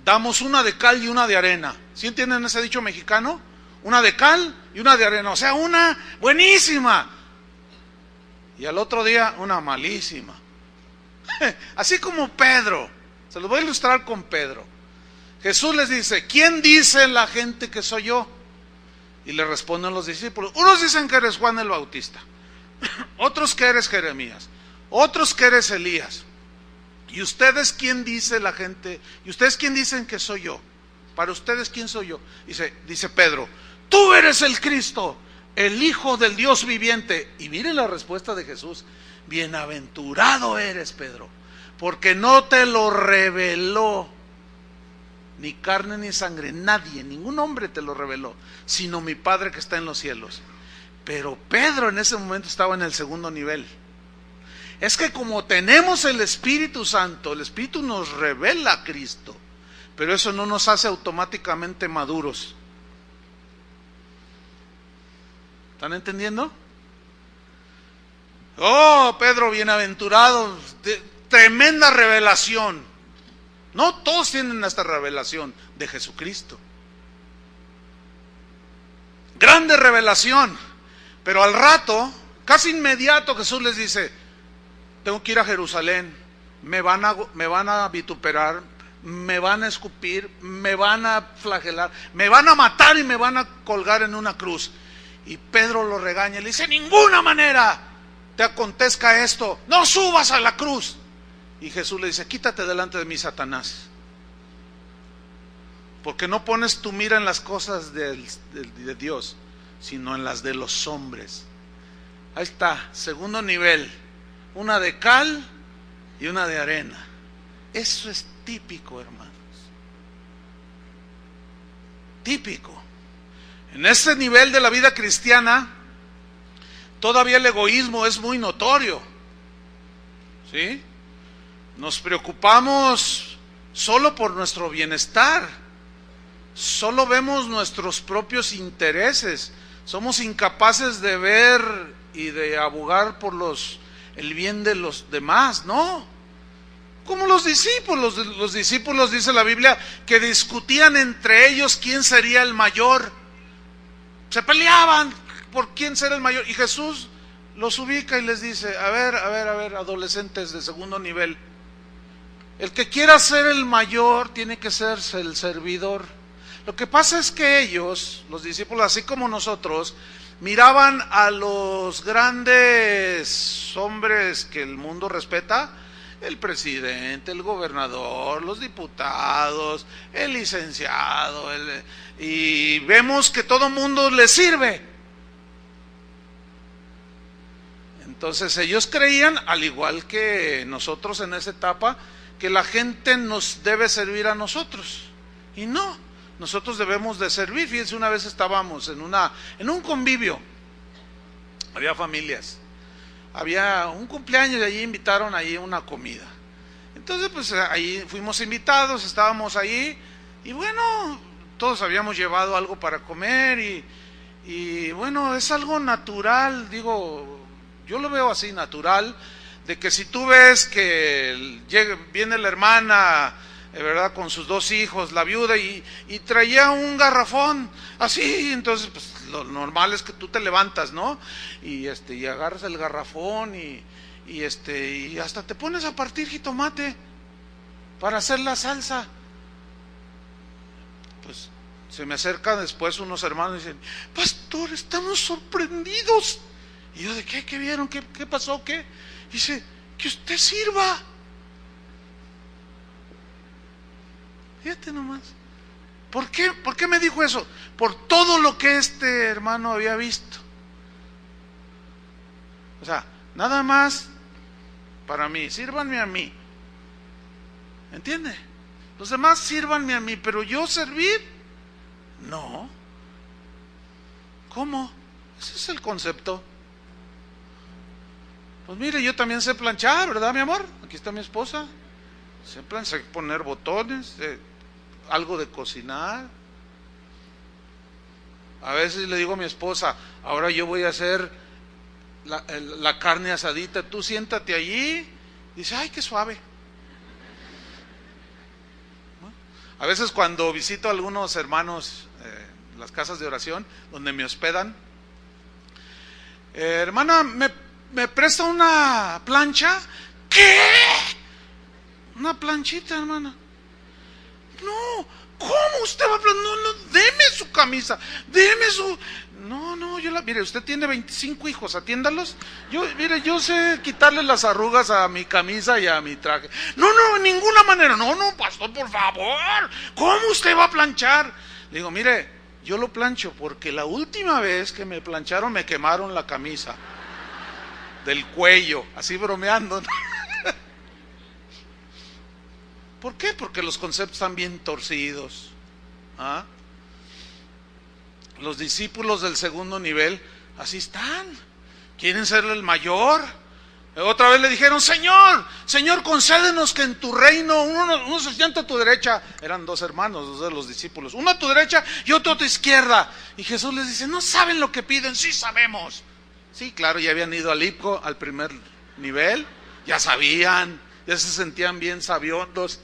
damos una de cal y una de arena. ¿Sí entienden ese dicho mexicano? Una de cal y una de arena, o sea, una buenísima y al otro día una malísima. Así como Pedro, se los voy a ilustrar con Pedro. Jesús les dice, ¿quién dice la gente que soy yo? Y le responden los discípulos, unos dicen que eres Juan el Bautista, otros que eres Jeremías, otros que eres Elías. ¿Y ustedes quién dice la gente? ¿Y ustedes quién dicen que soy yo? Para ustedes, ¿quién soy yo? Dice Pedro, tú eres el Cristo, el Hijo del Dios viviente. Y miren la respuesta de Jesús, bienaventurado eres, Pedro, porque no te lo reveló ni carne ni sangre, nadie, ningún hombre te lo reveló, sino mi Padre que está en los cielos. Pero Pedro en ese momento estaba en el segundo nivel. Es que como tenemos el Espíritu Santo, el Espíritu nos revela a Cristo, pero eso no nos hace automáticamente maduros. ¿Están entendiendo? Oh, Pedro, bienaventurado, tremenda revelación. No todos tienen esta revelación de Jesucristo. Grande revelación, pero al rato, casi inmediato, Jesús les dice, tengo que ir a Jerusalén, me van a vituperar, me van a escupir, me van a flagelar, me van a matar y me van a colgar en una cruz. Y Pedro lo regaña y le dice, ninguna manera te acontezca esto, no subas a la cruz. Y Jesús le dice, quítate delante de mí, Satanás, porque no pones tu mira en las cosas de Dios, sino en las de los hombres. Ahí está, segundo nivel, una de cal y una de arena. Eso es típico, hermanos. Típico. En este nivel de la vida cristiana, todavía el egoísmo es muy notorio. ¿Sí? Nos preocupamos solo por nuestro bienestar. Solo vemos nuestros propios intereses. Somos incapaces de ver y de abogar por el bien de los demás, ¿no? Como los discípulos. Los discípulos, dice la Biblia, que discutían entre ellos quién sería el mayor. Se peleaban por quién será el mayor. Y Jesús los ubica y les dice, a ver, adolescentes de segundo nivel, el que quiera ser el mayor tiene que ser el servidor. Lo que pasa es que ellos, los discípulos, así como nosotros, miraban a los grandes hombres que el mundo respeta, el presidente, el gobernador, los diputados, el licenciado, y vemos que todo mundo les sirve. Entonces ellos creían, al igual que nosotros en esa etapa, que la gente nos debe servir a nosotros. Y no, nosotros debemos de servir. Fíjense, una vez estábamos en un convivio, había familias, había un cumpleaños y allí invitaron ahí una comida. Entonces pues ahí fuimos invitados, estábamos ahí y bueno, todos habíamos llevado algo para comer y bueno, es algo natural, digo, yo lo veo así, natural, de que si tú ves que viene la hermana, ¿verdad?, con sus 2 hijos, la viuda, y traía un garrafón, así, entonces pues lo normal es que tú te levantas, ¿no? Y agarras el garrafón y hasta te pones a partir jitomate para hacer la salsa. Pues se me acercan después unos hermanos y dicen, pastor, estamos sorprendidos. Y yo, ¿de qué? ¿Qué vieron? ¿Qué pasó? ¿Qué? Dice, que usted sirva. Fíjate nomás. ¿Por qué me dijo eso? Por todo lo que este hermano había visto. O sea, nada más para mí, sírvanme a mí. ¿Entiende? Los demás sírvanme a mí, pero yo servir, no. ¿Cómo? Ese es el concepto. Pues mire, yo también sé planchar, ¿verdad, mi amor? Aquí está mi esposa. Sé poner botones, algo de cocinar. A veces le digo a mi esposa, ahora yo voy a hacer la carne asadita, tú siéntate allí. Dice, ay, qué suave. A veces cuando visito a algunos hermanos, las casas de oración, donde me hospedan, hermana, ¿me presta una plancha? ¿Qué? Una planchita, hermana. No, ¿cómo usted va a planchar? No, deme su camisa, deme su... No, mire, usted tiene 25 hijos, atiéndalos. Yo sé quitarle las arrugas a mi camisa y a mi traje. No, en ninguna manera. No, pastor, por favor. ¿Cómo usted va a planchar? Le digo, mire, yo lo plancho porque la última vez que me plancharon me quemaron la camisa del cuello, así bromeando. ¿Por qué? Porque los conceptos están bien torcidos. ¿Ah? Los discípulos del segundo nivel, así están. Quieren ser el mayor. Otra vez le dijeron, Señor, concédenos que en tu reino uno se sienta a tu derecha. Eran 2 hermanos, 2 de los discípulos, uno a tu derecha y otro a tu izquierda. Y Jesús les dice, ¿no saben lo que piden? Sí sabemos. Sí, claro, ya habían ido al IPCO, al primer nivel, ya sabían, ya se sentían bien sabiondos.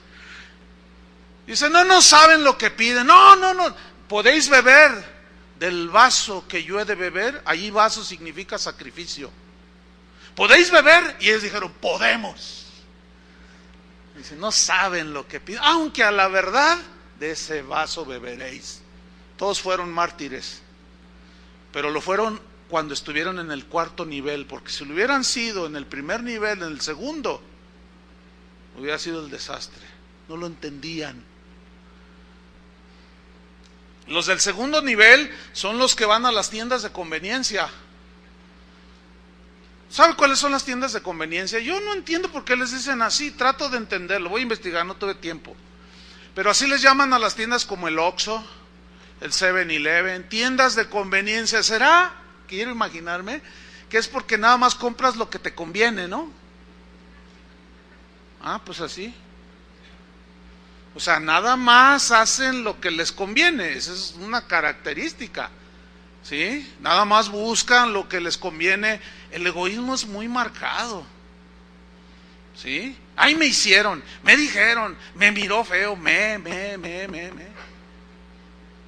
Dice, no saben lo que piden. No, podéis beber del vaso que yo he de beber. Allí vaso significa sacrificio. ¿Podéis beber? Y ellos dijeron, podemos. Dice, no saben lo que piden, aunque a la verdad de ese vaso beberéis. Todos fueron mártires, pero lo fueron cuando estuvieron en el 4.º nivel, porque si lo hubieran sido en el primer nivel, en el segundo, hubiera sido el desastre. No lo entendían. Los del segundo nivel son los que van a las tiendas de conveniencia. ¿Sabe cuáles son las tiendas de conveniencia? Yo no entiendo por qué les dicen así, trato de entenderlo, voy a investigar, no tuve tiempo. Pero así les llaman a las tiendas como el Oxxo, el 7-Eleven, tiendas de conveniencia. ¿Será? Quiero imaginarme que es porque nada más compras lo que te conviene, ¿no? Pues así. O sea, nada más hacen lo que les conviene, esa es una característica, ¿sí? Nada más buscan lo que les conviene. El egoísmo es muy marcado, ¿sí? Ay, me hicieron, me dijeron, me miró feo, me.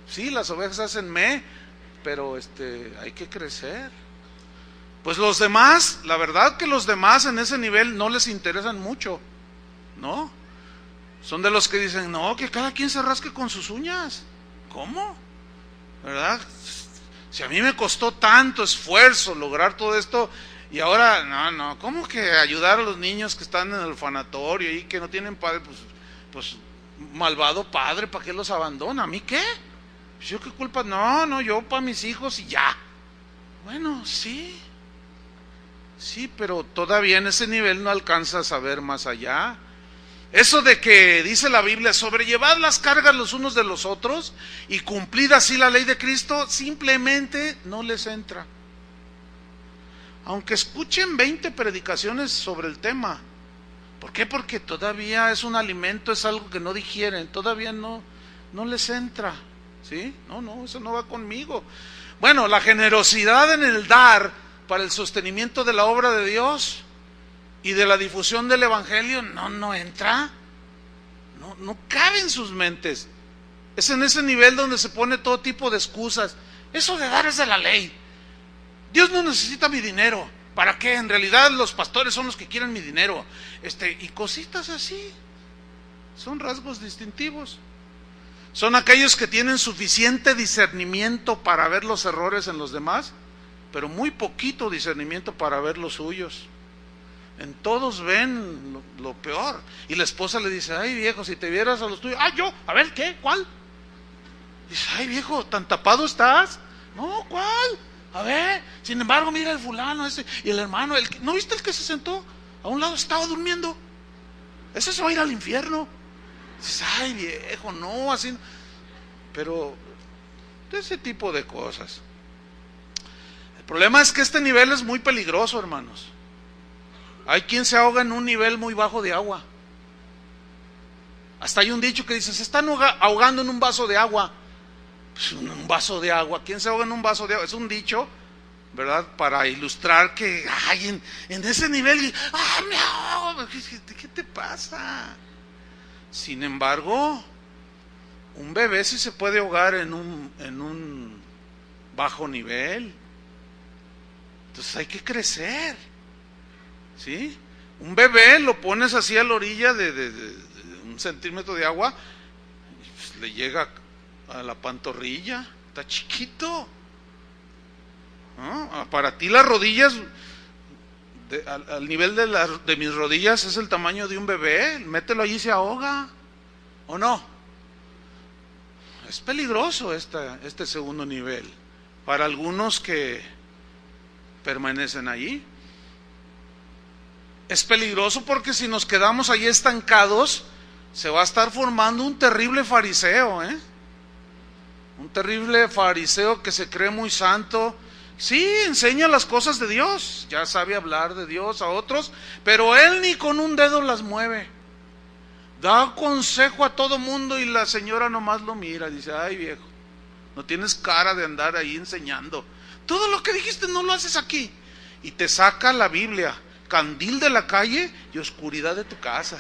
Sí, las ovejas hacen pero hay que crecer. Pues los demás, la verdad que los demás en ese nivel no les interesan mucho, ¿no? Son de los que dicen, no, que cada quien se rasque con sus uñas. ¿Cómo? ¿Verdad? Si a mí me costó tanto esfuerzo lograr todo esto, y ahora, no, ¿cómo que ayudar a los niños que están en el orfanatorio y que no tienen padre? Pues malvado padre, ¿para qué los abandona? ¿A mí qué? ¿Yo qué culpa? No, yo para mis hijos y ya. Bueno, sí, pero todavía en ese nivel no alcanzas a ver más allá. Eso de que dice la Biblia, sobrellevad las cargas los unos de los otros y cumplid así la ley de Cristo, simplemente no les entra. Aunque escuchen 20 predicaciones sobre el tema. ¿Por qué? Porque todavía es un alimento, es algo que no digieren, todavía no les entra, ¿sí? No, eso no va conmigo. Bueno, la generosidad en el dar para el sostenimiento de la obra de Dios y de la difusión del Evangelio no entra, no cabe en sus mentes. Es en ese nivel donde se pone todo tipo de excusas. Eso de dar es de la ley. Dios no necesita mi dinero. ¿Para qué? En realidad los pastores son los que quieren mi dinero. Y cositas así. Son rasgos distintivos. Son aquellos que tienen suficiente discernimiento para ver los errores en los demás, pero muy poquito discernimiento para ver los suyos. En todos ven lo peor. Y la esposa le dice, ay viejo, si te vieras a los tuyos. Yo, a ver, ¿qué? ¿Cuál? Dice, ay viejo, ¿tan tapado estás? No, ¿cuál? A ver, sin embargo, mira el fulano ese y el hermano, ¿no viste el que se sentó? A un lado estaba durmiendo. Ese se va a ir al infierno. Dices, ay viejo, no, así. Pero de ese tipo de cosas. El problema es que este nivel es muy peligroso, hermanos. Hay quien se ahoga en un nivel muy bajo de agua. Hasta hay un dicho que dice, se están ahogando en un vaso de agua. Pues un vaso de agua, ¿quién se ahoga en un vaso de agua? Es un dicho, ¿verdad? Para ilustrar que en ese nivel, me ahogo. ¿Qué te pasa? Sin embargo, un bebé sí se puede ahogar en un bajo nivel. Entonces hay que crecer, ¿sí? Un bebé lo pones así a la orilla de 1 centímetro de agua, y pues le llega a la pantorrilla, está chiquito, ¿no? Para ti las rodillas, al nivel de mis rodillas es el tamaño de un bebé, mételo allí y se ahoga, ¿o no? Es peligroso este segundo nivel, para algunos que permanecen allí. Es peligroso porque si nos quedamos allí estancados, se va a estar formando un terrible fariseo, un terrible fariseo que se cree muy santo. Sí, enseña las cosas de Dios, ya sabe hablar de Dios a otros, pero él ni con un dedo las mueve. Da consejo a todo mundo y la señora nomás lo mira, dice, ay viejo, no tienes cara de andar ahí enseñando. Todo lo que dijiste no lo haces aquí. Y te saca la Biblia, candil de la calle y oscuridad de tu casa.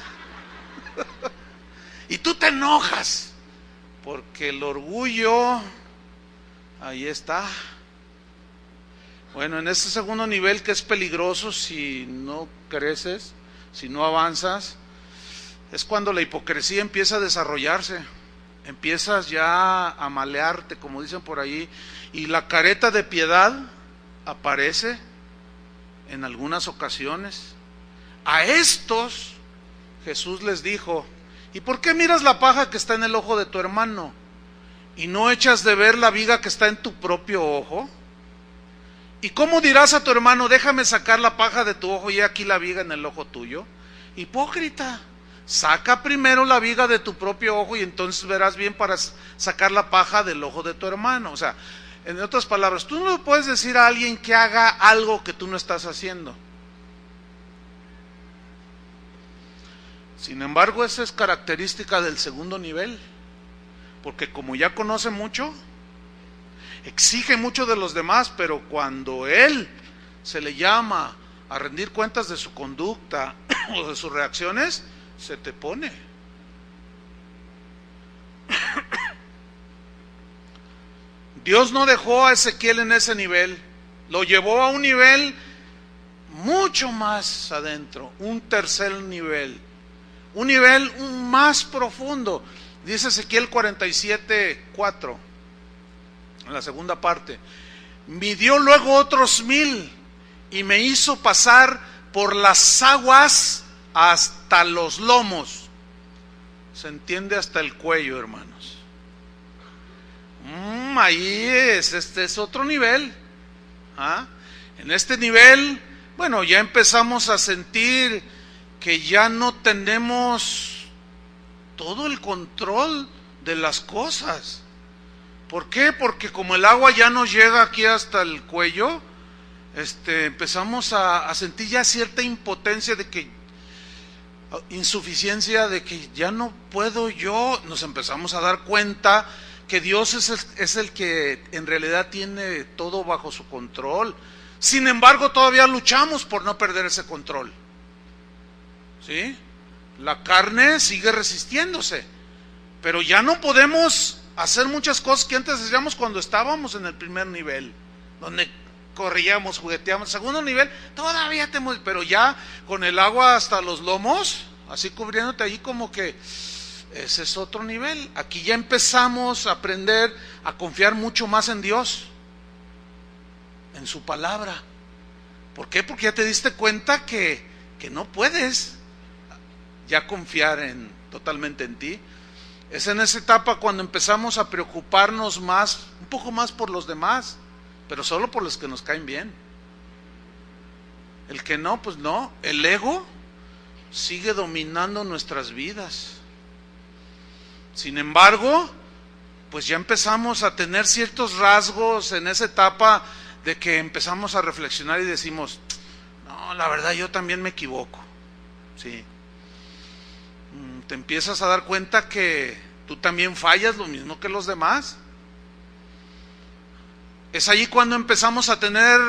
Y tú te enojas, porque el orgullo, ahí está. Bueno, en este segundo nivel que es peligroso si no creces, si no avanzas, es cuando la hipocresía empieza a desarrollarse. Empiezas ya a malearte, como dicen por ahí, y la careta de piedad aparece en algunas ocasiones. A estos Jesús les dijo, ¿y por qué miras la paja que está en el ojo de tu hermano y no echas de ver la viga que está en tu propio ojo? ¿Y cómo dirás a tu hermano, déjame sacar la paja de tu ojo y aquí la viga en el ojo tuyo? Hipócrita, saca primero la viga de tu propio ojo y entonces verás bien para sacar la paja del ojo de tu hermano. O sea, en otras palabras, tú no le puedes decir a alguien que haga algo que tú no estás haciendo. Sin embargo, esa es característica del segundo nivel, porque como ya conoce mucho, exige mucho de los demás, pero cuando él se le llama a rendir cuentas de su conducta o de sus reacciones, se te pone. Dios no dejó a Ezequiel en ese nivel, lo llevó a un nivel mucho más adentro, un tercer nivel, un nivel más profundo. Dice Ezequiel 47:4, en la segunda parte: midió luego otros 1000 y me hizo pasar por las aguas hasta los lomos. Se entiende, hasta el cuello, hermanos. Ahí este es otro nivel. En este nivel, bueno, ya empezamos a sentir que ya no tenemos todo el control de las cosas. ¿Por qué? Porque como el agua ya nos llega aquí hasta el cuello, empezamos a sentir ya cierta impotencia de que, insuficiencia de que ya no puedo yo. Nos empezamos a dar cuenta que Dios es el que en realidad tiene todo bajo su control. Sin embargo, todavía luchamos por no perder ese control. ¿Sí? La carne sigue resistiéndose, pero ya no podemos hacer muchas cosas que antes hacíamos cuando estábamos en el primer nivel, donde corríamos, jugueteamos. Segundo nivel, todavía tenemos, pero ya con el agua hasta los lomos, así cubriéndote ahí, como que ese es otro nivel. Aquí ya empezamos a aprender a confiar mucho más en Dios, en su palabra. ¿Por qué? Porque ya te diste cuenta que no puedes ya confiar totalmente en ti. Es en esa etapa cuando empezamos a preocuparnos más, un poco más por los demás, pero solo por los que nos caen bien. El que no, pues no. El ego sigue dominando nuestras vidas. Sin embargo, pues ya empezamos a tener ciertos rasgos en esa etapa de que empezamos a reflexionar y decimos, no, la verdad yo también me equivoco. Sí. Te empiezas a dar cuenta que tú también fallas lo mismo que los demás. Es allí cuando empezamos a tener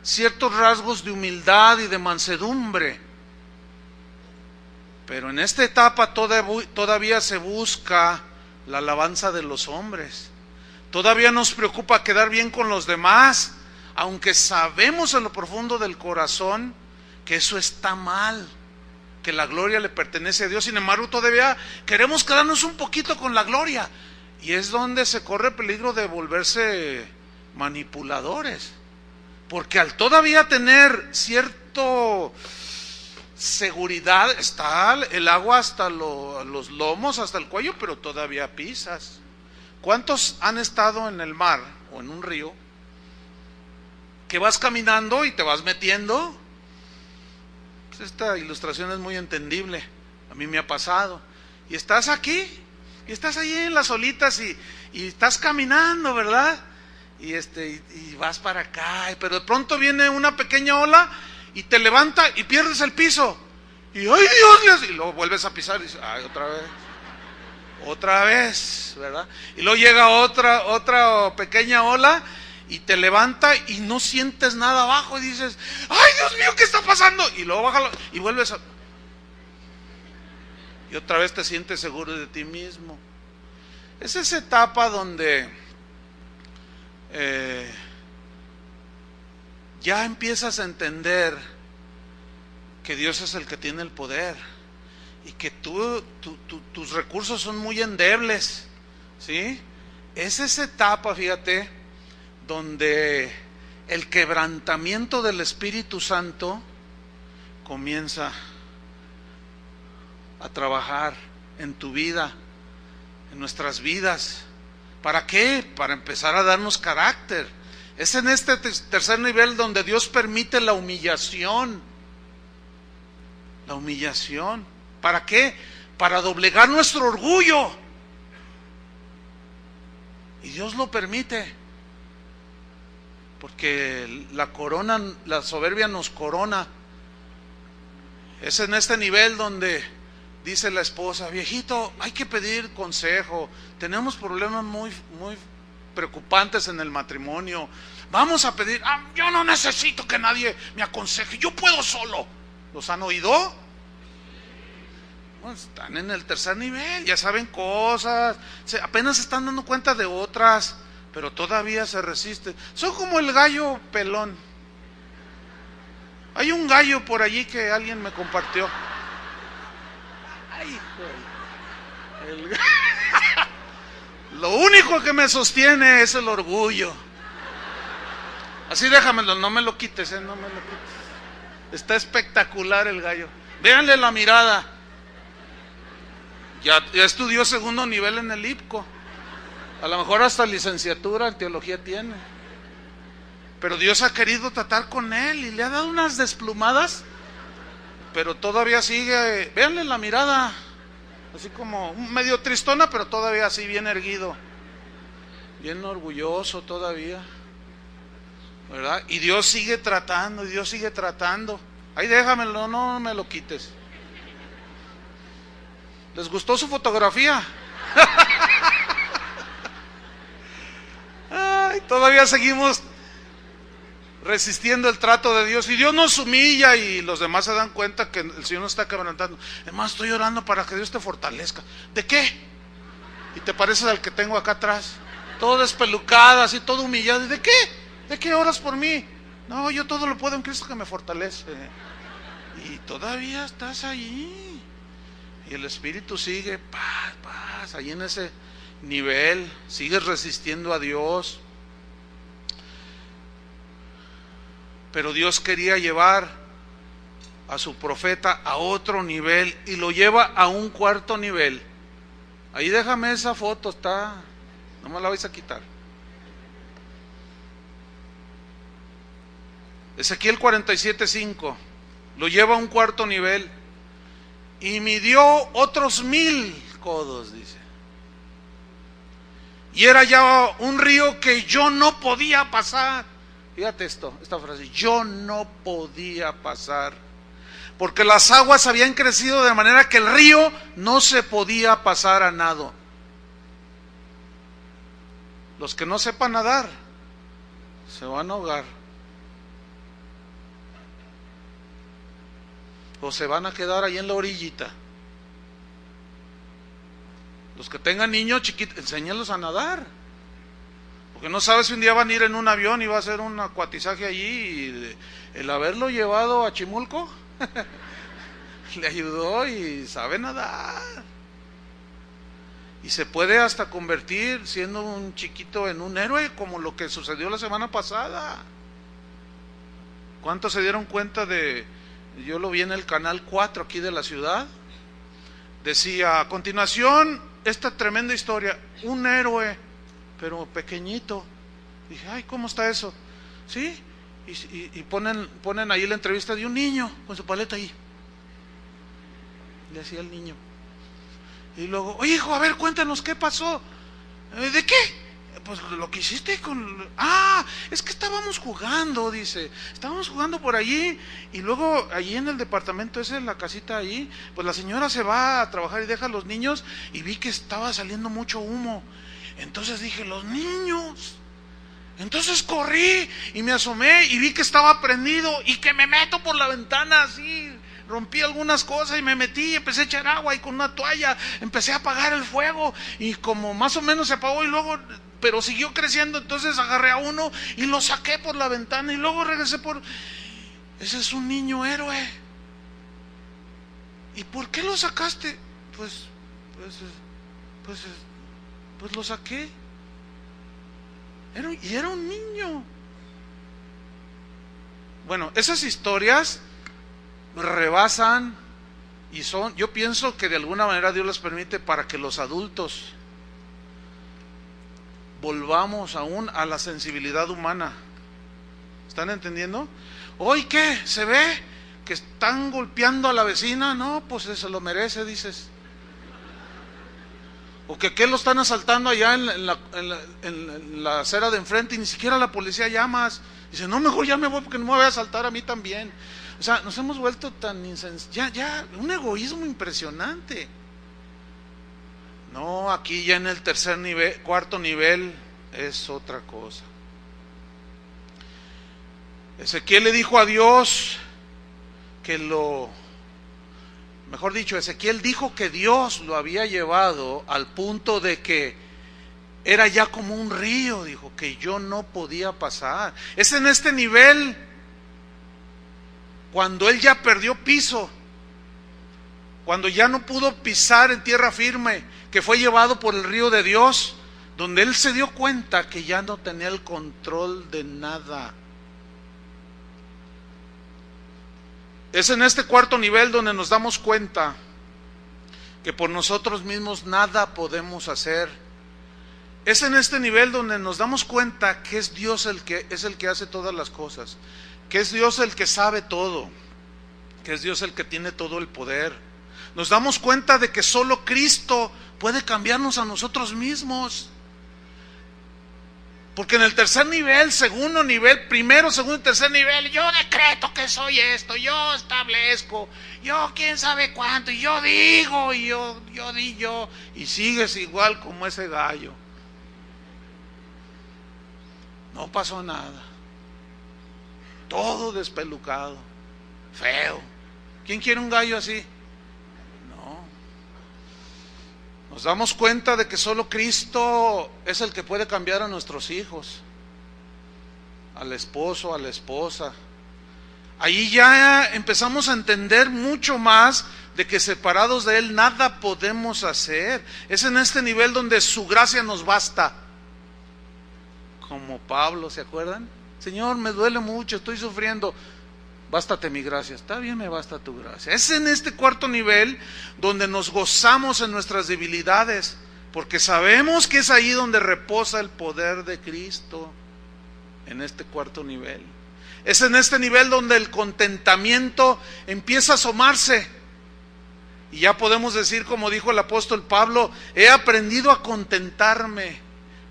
ciertos rasgos de humildad y de mansedumbre. Pero en esta etapa todavía se busca la alabanza de los hombres. Todavía nos preocupa quedar bien con los demás, aunque sabemos en lo profundo del corazón que eso está mal, que la gloria le pertenece a Dios. Sin embargo, todavía queremos quedarnos un poquito con la gloria, y es donde se corre el peligro de volverse manipuladores, porque al todavía tener cierto seguridad, está el agua hasta los lomos, hasta el cuello, pero todavía pisas. ¿Cuántos han estado en el mar o en un río que vas caminando y te vas metiendo? Pues esta ilustración es muy entendible, a mí me ha pasado. Y estás aquí, y estás ahí en las olitas y estás caminando, ¿verdad? Y vas para acá, pero de pronto viene una pequeña ola y te levanta y pierdes el piso. Y ¡ay, Dios! Y luego vuelves a pisar y dices, ¡ay, otra vez! ¿Verdad? Y luego llega otra pequeña ola y te levanta y no sientes nada abajo y dices, ¡ay, Dios mío, qué está pasando! Y luego bájalo y vuelves a... Y otra vez te sientes seguro de ti mismo. Es esa etapa donde ya empiezas a entender que Dios es el que tiene el poder y que tus recursos son muy endebles, ¿sí? Es esa etapa, fíjate, donde el quebrantamiento del Espíritu Santo comienza a trabajar en tu vida, en nuestras vidas. ¿Para qué? Para empezar a darnos carácter. Es en este tercer nivel donde Dios permite la humillación. La humillación. ¿Para qué? Para doblegar nuestro orgullo. Y Dios lo permite. Porque la soberbia nos corona. Es en este nivel donde dice la esposa: viejito, hay que pedir consejo. Tenemos problemas muy preocupantes en el matrimonio. Vamos a pedir. Yo no necesito que nadie me aconseje, yo puedo solo. ¿Los han oído? Bueno, están en el tercer nivel, ya saben cosas, apenas se están dando cuenta de otras, pero todavía se resisten. Son como el gallo pelón. Hay un gallo por allí que alguien me compartió. Ay, hijo. Lo único que me sostiene es el orgullo. Así déjamelo, no me lo quites, no me lo quites. Está espectacular el gallo. Véanle la mirada. Ya estudió segundo nivel en el IPCO. A lo mejor hasta licenciatura en teología tiene. Pero Dios ha querido tratar con él y le ha dado unas desplumadas. Pero todavía sigue. Véanle la mirada. Así como medio tristona, pero todavía así bien erguido. Bien orgulloso todavía. ¿Verdad? Y Dios sigue tratando, y Dios sigue tratando. Ahí déjamelo, no me lo quites. ¿Les gustó su fotografía? Ay, todavía seguimos resistiendo el trato de Dios. Y Dios nos humilla y los demás se dan cuenta que el Señor nos está quebrantando. Además, estoy orando para que Dios te fortalezca. ¿De qué? Y te pareces al que tengo acá atrás. Todo despelucado, así todo humillado. ¿Y de qué? ¿De qué oras por mí? No, yo todo lo puedo en Cristo que me fortalece. Y todavía estás allí. Y el Espíritu sigue, paz, ahí en ese nivel. Sigues resistiendo a Dios. Pero Dios quería llevar a su profeta a otro nivel y lo lleva a un cuarto nivel. Ahí déjame esa foto, está, no me la vais a quitar. Ezequiel 47:5, lo lleva a un cuarto nivel y midió otros 1000 codos, dice. Y era ya un río que yo no podía pasar. Fíjate esta frase: yo no podía pasar, porque las aguas habían crecido de manera que el río no se podía pasar a nado. Los que no sepan nadar se van a ahogar o se van a quedar ahí en la orillita. Los que tengan niños chiquitos, enséñalos a nadar. Porque no sabes si un día van a ir en un avión y va a hacer un acuatizaje allí, y el haberlo llevado a Chimulco le ayudó y sabe nadar. Y se puede hasta convertir, siendo un chiquito, en un héroe, como lo que sucedió la semana pasada. ¿Cuántos se dieron cuenta de? Yo lo vi en el canal 4 aquí de la ciudad. Decía: a continuación, esta tremenda historia, un héroe, pero pequeñito. Dije: ay, ¿cómo está eso? Sí, y ponen ahí la entrevista de un niño con su paleta ahí. Le decía al niño. Y luego: oye, hijo, a ver, cuéntanos qué pasó. ¿De qué? Pues lo que hiciste con... es que estábamos jugando, dice. Estábamos jugando por allí, y luego allí en el departamento ese, en la casita ahí, pues la señora se va a trabajar y deja a los niños, y vi que estaba saliendo mucho humo. Entonces dije: los niños. Entonces corrí y me asomé y vi que estaba prendido, y que me meto por la ventana así. Rompí algunas cosas y me metí y empecé a echar agua, y con una toalla empecé a apagar el fuego, y como más o menos se apagó, y luego, pero siguió creciendo. Entonces agarré a uno y lo saqué por la ventana, y luego regresé por... Ese es un niño héroe. ¿Y por qué lo sacaste? Pues lo saqué. Era un niño. Bueno, esas historias rebasan y son, yo pienso que de alguna manera Dios las permite para que los adultos volvamos aún a la sensibilidad humana. ¿Están entendiendo? Hoy, ¿qué? ¿Se ve que están golpeando a la vecina? No, pues se lo merece, dices. O que ¿qué lo están asaltando allá en la acera de enfrente y ni siquiera la policía llamas? Dice, no, mejor ya me voy porque no me voy a asaltar a mí también. O sea, nos hemos vuelto tan ya un egoísmo impresionante. No, aquí ya en el cuarto nivel es otra cosa. Ezequiel le dijo a Dios mejor dicho, Ezequiel dijo que Dios lo había llevado al punto de que era ya como un río, dijo, que yo no podía pasar. Es en este nivel, cuando él ya perdió piso, cuando ya no pudo pisar en tierra firme, que fue llevado por el río de Dios, donde él se dio cuenta que ya no tenía el control de nada. Es en este cuarto nivel donde nos damos cuenta que por nosotros mismos nada podemos hacer. Es en este nivel donde nos damos cuenta que es Dios el que hace todas las cosas, que es Dios el que sabe todo, que es Dios el que tiene todo el poder. Nos damos cuenta de que solo Cristo puede cambiarnos a nosotros mismos. Porque en el tercer nivel, segundo nivel, primero, segundo y tercer nivel, yo decreto que soy esto, yo establezco, yo quién sabe cuánto, y yo digo, y yo, y sigues igual como ese gallo. No pasó nada. Todo despelucado, feo. ¿Quién quiere un gallo así? Nos damos cuenta de que solo Cristo es el que puede cambiar a nuestros hijos, al esposo, a la esposa. Ahí ya empezamos a entender mucho más de que separados de Él nada podemos hacer. Es en este nivel donde su gracia nos basta. Como Pablo, ¿se acuerdan? Señor, me duele mucho, estoy sufriendo. Bástate mi gracia. Está bien, me basta tu gracia. Es en este cuarto nivel donde nos gozamos en nuestras debilidades, porque sabemos que es ahí donde reposa el poder de Cristo. En este cuarto nivel. Es en este nivel donde el contentamiento empieza a asomarse. Y ya podemos decir, como dijo el apóstol Pablo, he aprendido a contentarme,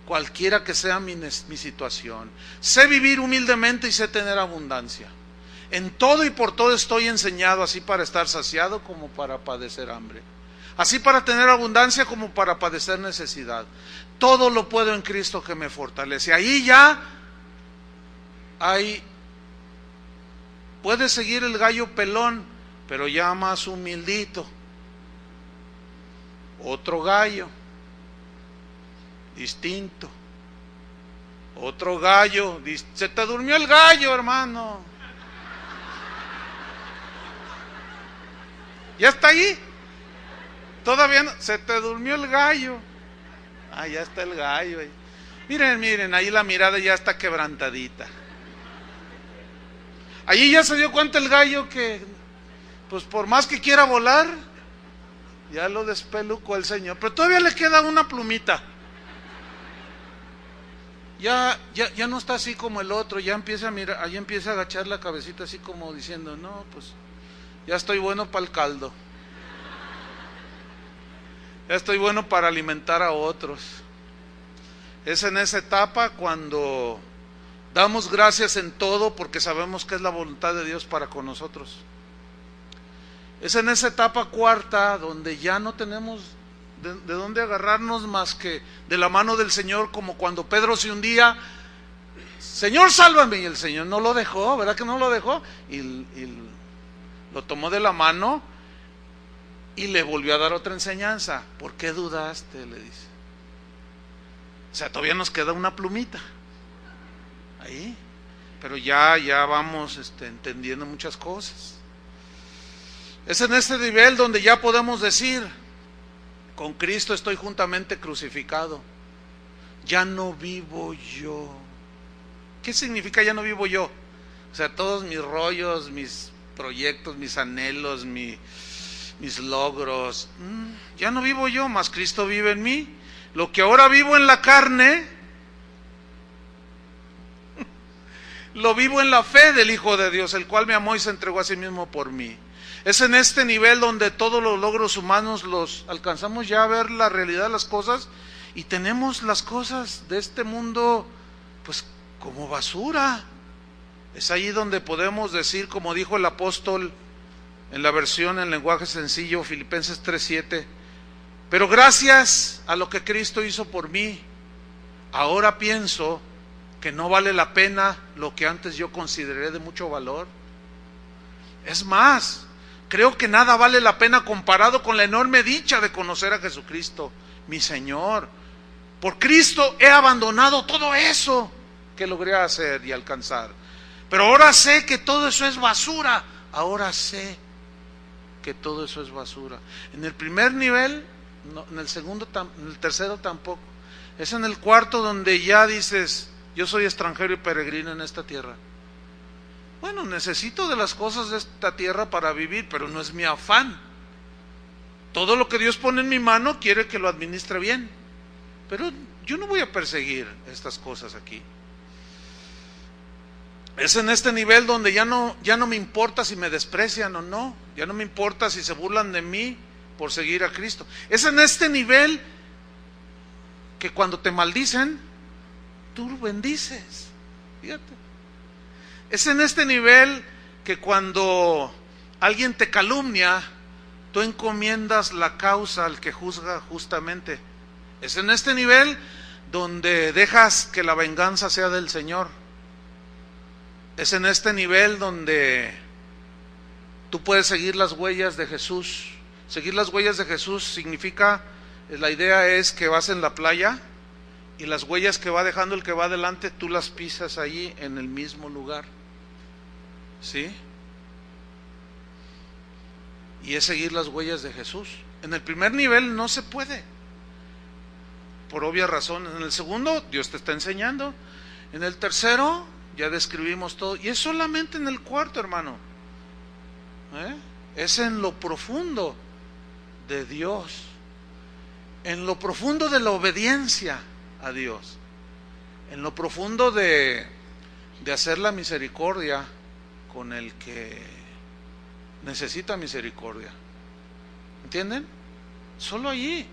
cualquiera que sea mi situación. Sé vivir humildemente y sé tener abundancia. En todo y por todo estoy enseñado, así para estar saciado como para padecer hambre, así para tener abundancia como para padecer necesidad. Todo lo puedo en Cristo que me fortalece. Ahí ya puede seguir el gallo pelón, pero ya más humildito. Otro gallo, distinto. Otro gallo, se te durmió el gallo, hermano. ¿Ya está ahí? Todavía no, se te durmió el gallo. Ah, ya está el gallo ahí. Miren, ahí la mirada ya está quebrantadita. Allí ya se dio cuenta el gallo que, pues por más que quiera volar, ya lo despelucó el Señor. Pero todavía le queda una plumita. Ya no está así como el otro, ya empieza a mirar, ahí empieza a agachar la cabecita así como diciendo, no, pues ya estoy bueno para el caldo. Ya estoy bueno para alimentar a otros. Es en esa etapa cuando damos gracias en todo porque sabemos que es la voluntad de Dios para con nosotros. Es en esa etapa cuarta donde ya no tenemos de dónde agarrarnos más que de la mano del Señor, como cuando Pedro se hundía. Señor, sálvame, y el Señor no lo dejó, ¿verdad que no lo dejó? Y lo tomó de la mano y le volvió a dar otra enseñanza. ¿Por qué dudaste?, le dice. O sea, todavía nos queda una plumita ahí, pero ya vamos entendiendo muchas cosas. Es en este nivel donde ya podemos decir, con Cristo estoy juntamente crucificado. Ya no vivo yo. ¿Qué significa ya no vivo yo? O sea, todos mis rollos, mis proyectos, mis anhelos, mis logros, ya no vivo yo, mas Cristo vive en mí. Lo que ahora vivo en la carne, Lo vivo en la fe del Hijo de Dios, el cual me amó y se entregó a sí mismo por mí. Es en este nivel donde todos los logros humanos los alcanzamos ya a ver la realidad de las cosas, y tenemos las cosas de este mundo pues como basura. Es ahí donde podemos decir, como dijo el apóstol en la versión en lenguaje sencillo, Filipenses 3:7, pero gracias a lo que Cristo hizo por mí, ahora pienso que no vale la pena lo que antes yo consideré de mucho valor. Es más, creo que nada vale la pena comparado con la enorme dicha de conocer a Jesucristo, mi Señor. Por Cristo he abandonado todo eso que logré hacer y alcanzar. Pero ahora sé que todo eso es basura. Ahora sé que todo eso es basura. En el primer nivel, no, en el segundo, en el tercero tampoco. Es en el cuarto donde ya dices, yo soy extranjero y peregrino en esta tierra. Bueno, necesito de las cosas de esta tierra para vivir, pero no es mi afán. Todo lo que Dios pone en mi mano quiere que lo administre bien, pero yo no voy a perseguir estas cosas aquí. Es en este nivel donde ya no me importa si me desprecian o no, ya no me importa si se burlan de mí por seguir a Cristo. Es en este nivel que cuando te maldicen, tú bendices. Fíjate. Es en este nivel que cuando alguien te calumnia, tú encomiendas la causa al que juzga justamente. Es en este nivel donde dejas que la venganza sea del Señor. Es en este nivel donde tú puedes seguir las huellas de Jesús. Seguir las huellas de Jesús significa, la idea es que vas en la playa y las huellas que va dejando el que va adelante, tú las pisas allí en el mismo lugar. ¿Sí? Y es seguir las huellas de Jesús. En el primer nivel no se puede, por obvias razones. En el segundo, Dios te está enseñando. En el tercero, ya describimos todo. Y es solamente en el cuarto, hermano. Es en lo profundo de Dios, en lo profundo de la obediencia a Dios, en lo profundo de hacer la misericordia con el que necesita misericordia. ¿Entienden? Solo allí.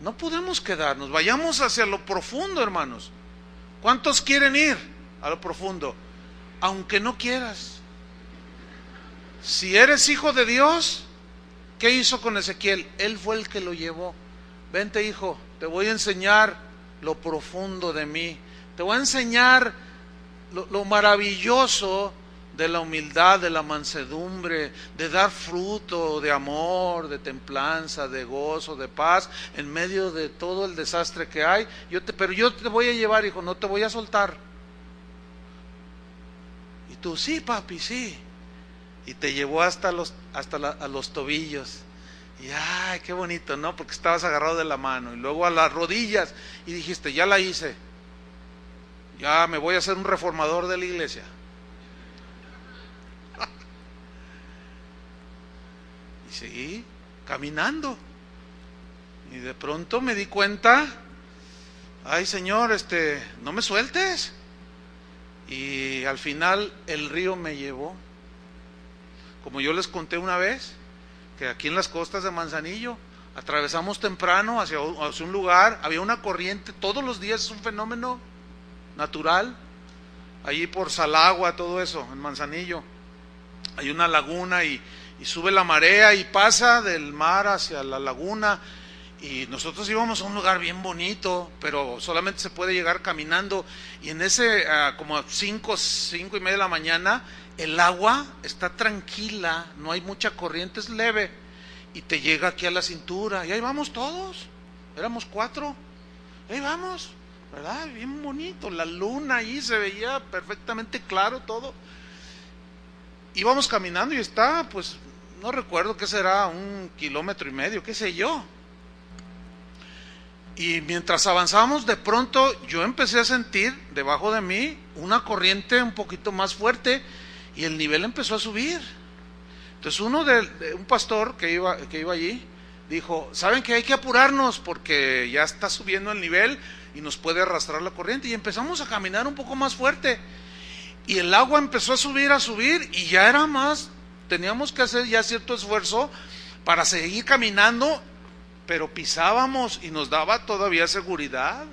No podemos quedarnos. Vayamos hacia lo profundo, hermanos. ¿Cuántos quieren ir a lo profundo? Aunque no quieras. Si eres hijo de Dios, ¿qué hizo con Ezequiel? Él fue el que lo llevó. Vente, hijo, te voy a enseñar lo profundo de mí. Te voy a enseñar lo maravilloso de la humildad, de la mansedumbre, de dar fruto de amor, de templanza, de gozo, de paz, en medio de todo el desastre que hay. Pero yo te voy a llevar, hijo, no te voy a soltar. Y tú, sí, papi, sí. Y te llevó hasta a los tobillos. Y ay, qué bonito, ¿no? Porque estabas agarrado de la mano. Y luego a las rodillas. Y dijiste, ya la hice. Ya me voy a hacer un reformador de la iglesia. Y seguí caminando. Y de pronto me di cuenta, ay, Señor, no me sueltes. Y al final el río me llevó. Como yo les conté una vez, que aquí en las costas de Manzanillo, atravesamos temprano hacia un lugar, había una corriente, todos los días, es un fenómeno natural, allí por Salagua, todo eso, en Manzanillo, hay una laguna y sube la marea y pasa del mar hacia la laguna, y nosotros íbamos a un lugar bien bonito, pero solamente se puede llegar caminando, y en ese, como a 5:30 de la mañana, el agua está tranquila, no hay mucha corriente, es leve, y te llega aquí a la cintura, y ahí vamos todos, éramos 4, ahí vamos, ¿verdad? Bien bonito, la luna ahí se veía perfectamente claro todo, íbamos caminando y está, pues, no recuerdo qué será, 1,5 kilómetros, qué sé yo. Y mientras avanzábamos, de pronto yo empecé a sentir debajo de mí una corriente un poquito más fuerte y el nivel empezó a subir. Entonces un pastor que iba allí dijo, ¿saben que hay que apurarnos porque ya está subiendo el nivel y nos puede arrastrar la corriente? Y empezamos a caminar un poco más fuerte. Y el agua empezó a subir y ya era más, teníamos que hacer ya cierto esfuerzo para seguir caminando, pero pisábamos y nos daba todavía seguridad.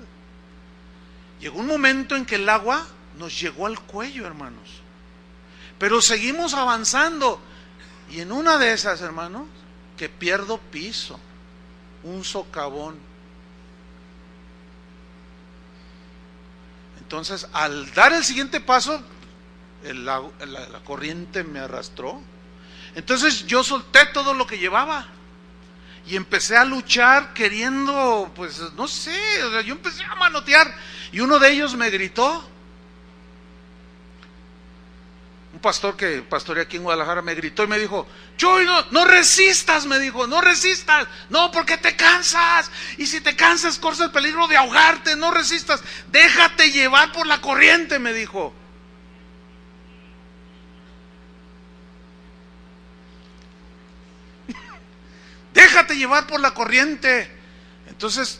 Llegó un momento en que el agua nos llegó al cuello, hermanos, pero seguimos avanzando, y en una de esas, hermanos, que pierdo piso, un socavón. Entonces, al dar el siguiente paso, la corriente me arrastró. Entonces yo solté todo lo que llevaba y empecé a luchar queriendo, pues no sé, o sea, yo empecé a manotear, y uno de ellos me gritó. Un pastor que pastorea aquí en Guadalajara me gritó y me dijo: Chuy, no resistas, me dijo, no resistas, no, porque te cansas, y si te cansas corres el peligro de ahogarte, no resistas, déjate llevar por la corriente, me dijo. Déjate llevar por la corriente. Entonces,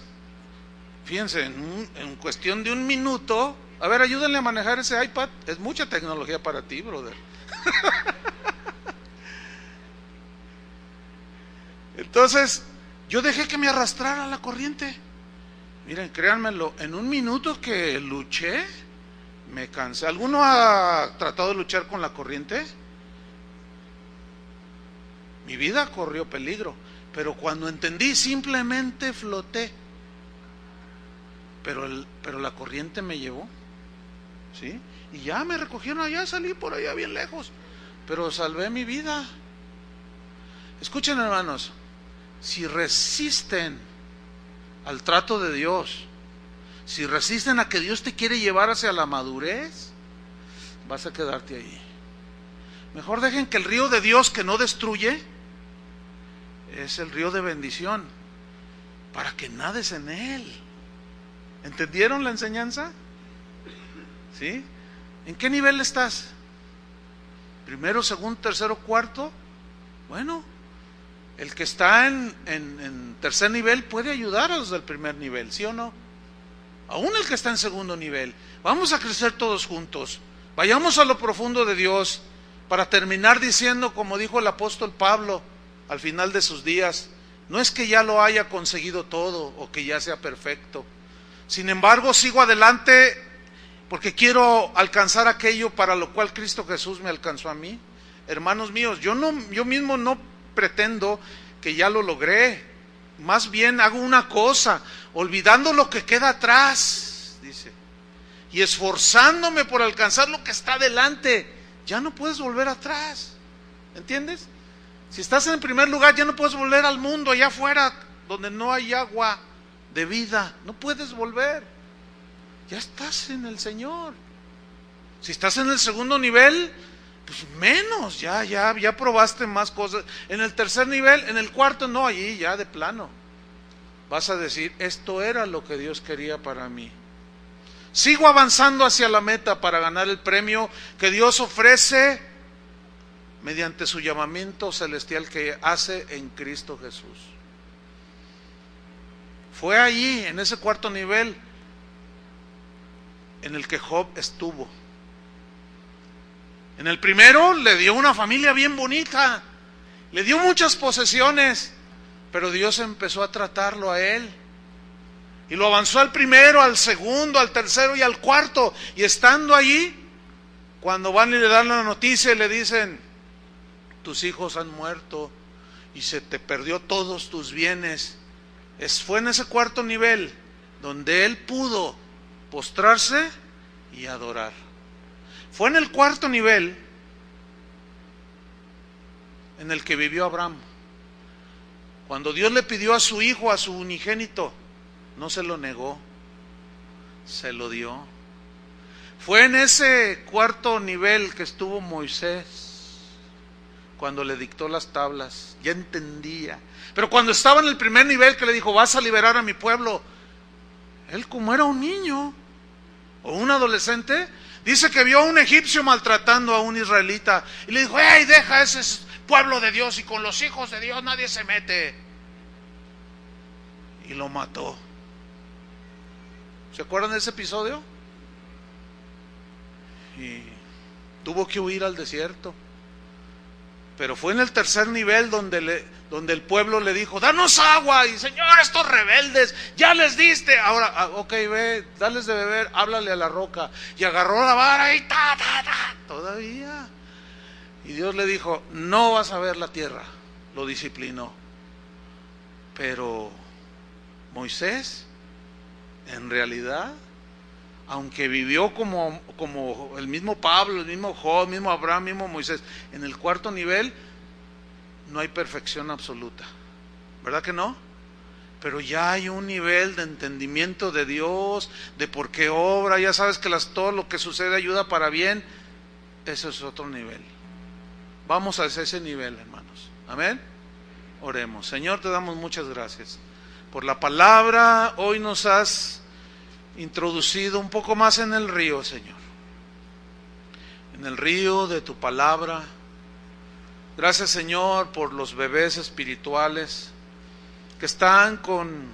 fíjense, en cuestión de un minuto, a ver, ayúdenle a manejar ese iPad, es mucha tecnología para ti, brother. Entonces, yo dejé que me arrastrara la corriente. Miren, créanmelo, en un minuto que luché, me cansé. ¿Alguno ha tratado de luchar con la corriente? Mi vida corrió peligro, pero cuando entendí, simplemente floté. Pero la corriente me llevó, ¿sí? Y ya me recogieron allá, salí por allá bien lejos, pero salvé mi vida. Escuchen, hermanos, si resisten al trato de Dios, si resisten a que Dios te quiere llevar hacia la madurez, vas a quedarte ahí. Mejor dejen que el río de Dios, que no destruye, es el río de bendición, para que nades en él. ¿Entendieron la enseñanza? ¿Sí? ¿En qué nivel estás? ¿Primero, segundo, tercero, cuarto? Bueno, el que está en tercer nivel puede ayudar a los del primer nivel, ¿sí o no? Aún el que está en segundo nivel. Vamos a crecer todos juntos. Vayamos a lo profundo de Dios, para terminar diciendo, como dijo el apóstol Pablo al final de sus días: no es que ya lo haya conseguido todo o que ya sea perfecto. Sin embargo, sigo adelante porque quiero alcanzar aquello para lo cual Cristo Jesús me alcanzó a mí. Hermanos míos, yo mismo no pretendo que ya lo logré. Más bien hago una cosa, olvidando lo que queda atrás, dice, y esforzándome por alcanzar lo que está delante. Ya no puedes volver atrás, ¿entiendes? Si estás en primer lugar, ya no puedes volver al mundo allá afuera, donde no hay agua de vida. No puedes volver. Ya estás en el Señor. Si estás en el segundo nivel, pues menos, ya probaste más cosas. En el tercer nivel, en el cuarto no, allí ya de plano vas a decir: esto era lo que Dios quería para mí. Sigo avanzando hacia la meta para ganar el premio que Dios ofrece mediante su llamamiento celestial que hace en Cristo Jesús. Fue allí, en ese cuarto nivel, en el que Job estuvo. En el primero le dio una familia bien bonita, le dio muchas posesiones, pero Dios empezó a tratarlo a él, y lo avanzó al primero, al segundo, al tercero y al cuarto. Y estando allí, cuando van y le dan la noticia y le dicen: tus hijos han muerto y se te perdió todos tus bienes, fue en ese cuarto nivel donde él pudo postrarse y adorar. Fue en el cuarto nivel en el que vivió Abraham. Cuando Dios le pidió a su hijo, a su unigénito, no se lo negó, se lo dio. Fue en ese cuarto nivel que estuvo Moisés, cuando le dictó las tablas, ya entendía. Pero cuando estaba en el primer nivel, que le dijo: vas a liberar a mi pueblo, él, como era un niño o un adolescente, dice que vio a un egipcio maltratando a un israelita y le dijo: ¡hey, deja, ese es pueblo de Dios y con los hijos de Dios nadie se mete! Y lo mató. ¿Se acuerdan de ese episodio? Y tuvo que huir al desierto. Pero fue en el tercer nivel donde el pueblo le dijo: danos agua. Y Señor, estos rebeldes, ya les diste. Ahora, ok, ve, dales de beber, háblale a la roca. Y agarró la vara y todavía. Y Dios le dijo: no vas a ver la tierra. Lo disciplinó. Pero Moisés, en realidad, aunque vivió como el mismo Pablo, el mismo Job, el mismo Abraham, el mismo Moisés, en el cuarto nivel no hay perfección absoluta, ¿verdad que no? Pero ya hay un nivel de entendimiento de Dios, de por qué obra. Ya sabes que todo lo que sucede ayuda para bien. Eso es otro nivel. Vamos hacia ese nivel, hermanos. Amén. Oremos. Señor, te damos muchas gracias por la palabra. Hoy nos has introducido un poco más en el río, Señor, en el río de tu palabra. Gracias, Señor, por los bebés espirituales que están con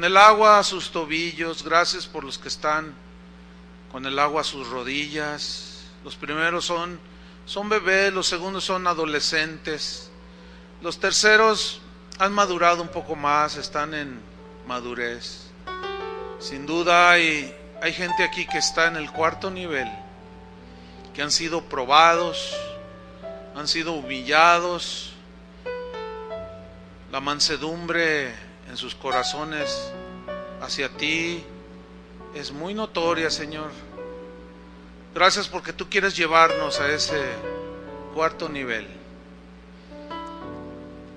el agua a sus tobillos. Gracias por los que están con el agua a sus rodillas. Los primeros son bebés, los segundos son adolescentes, los terceros han madurado un poco más, están en madurez. Sin duda hay gente aquí que está en el cuarto nivel, que han sido probados, han sido humillados. La mansedumbre en sus corazones hacia ti es muy notoria, Señor. Gracias porque tú quieres llevarnos a ese cuarto nivel.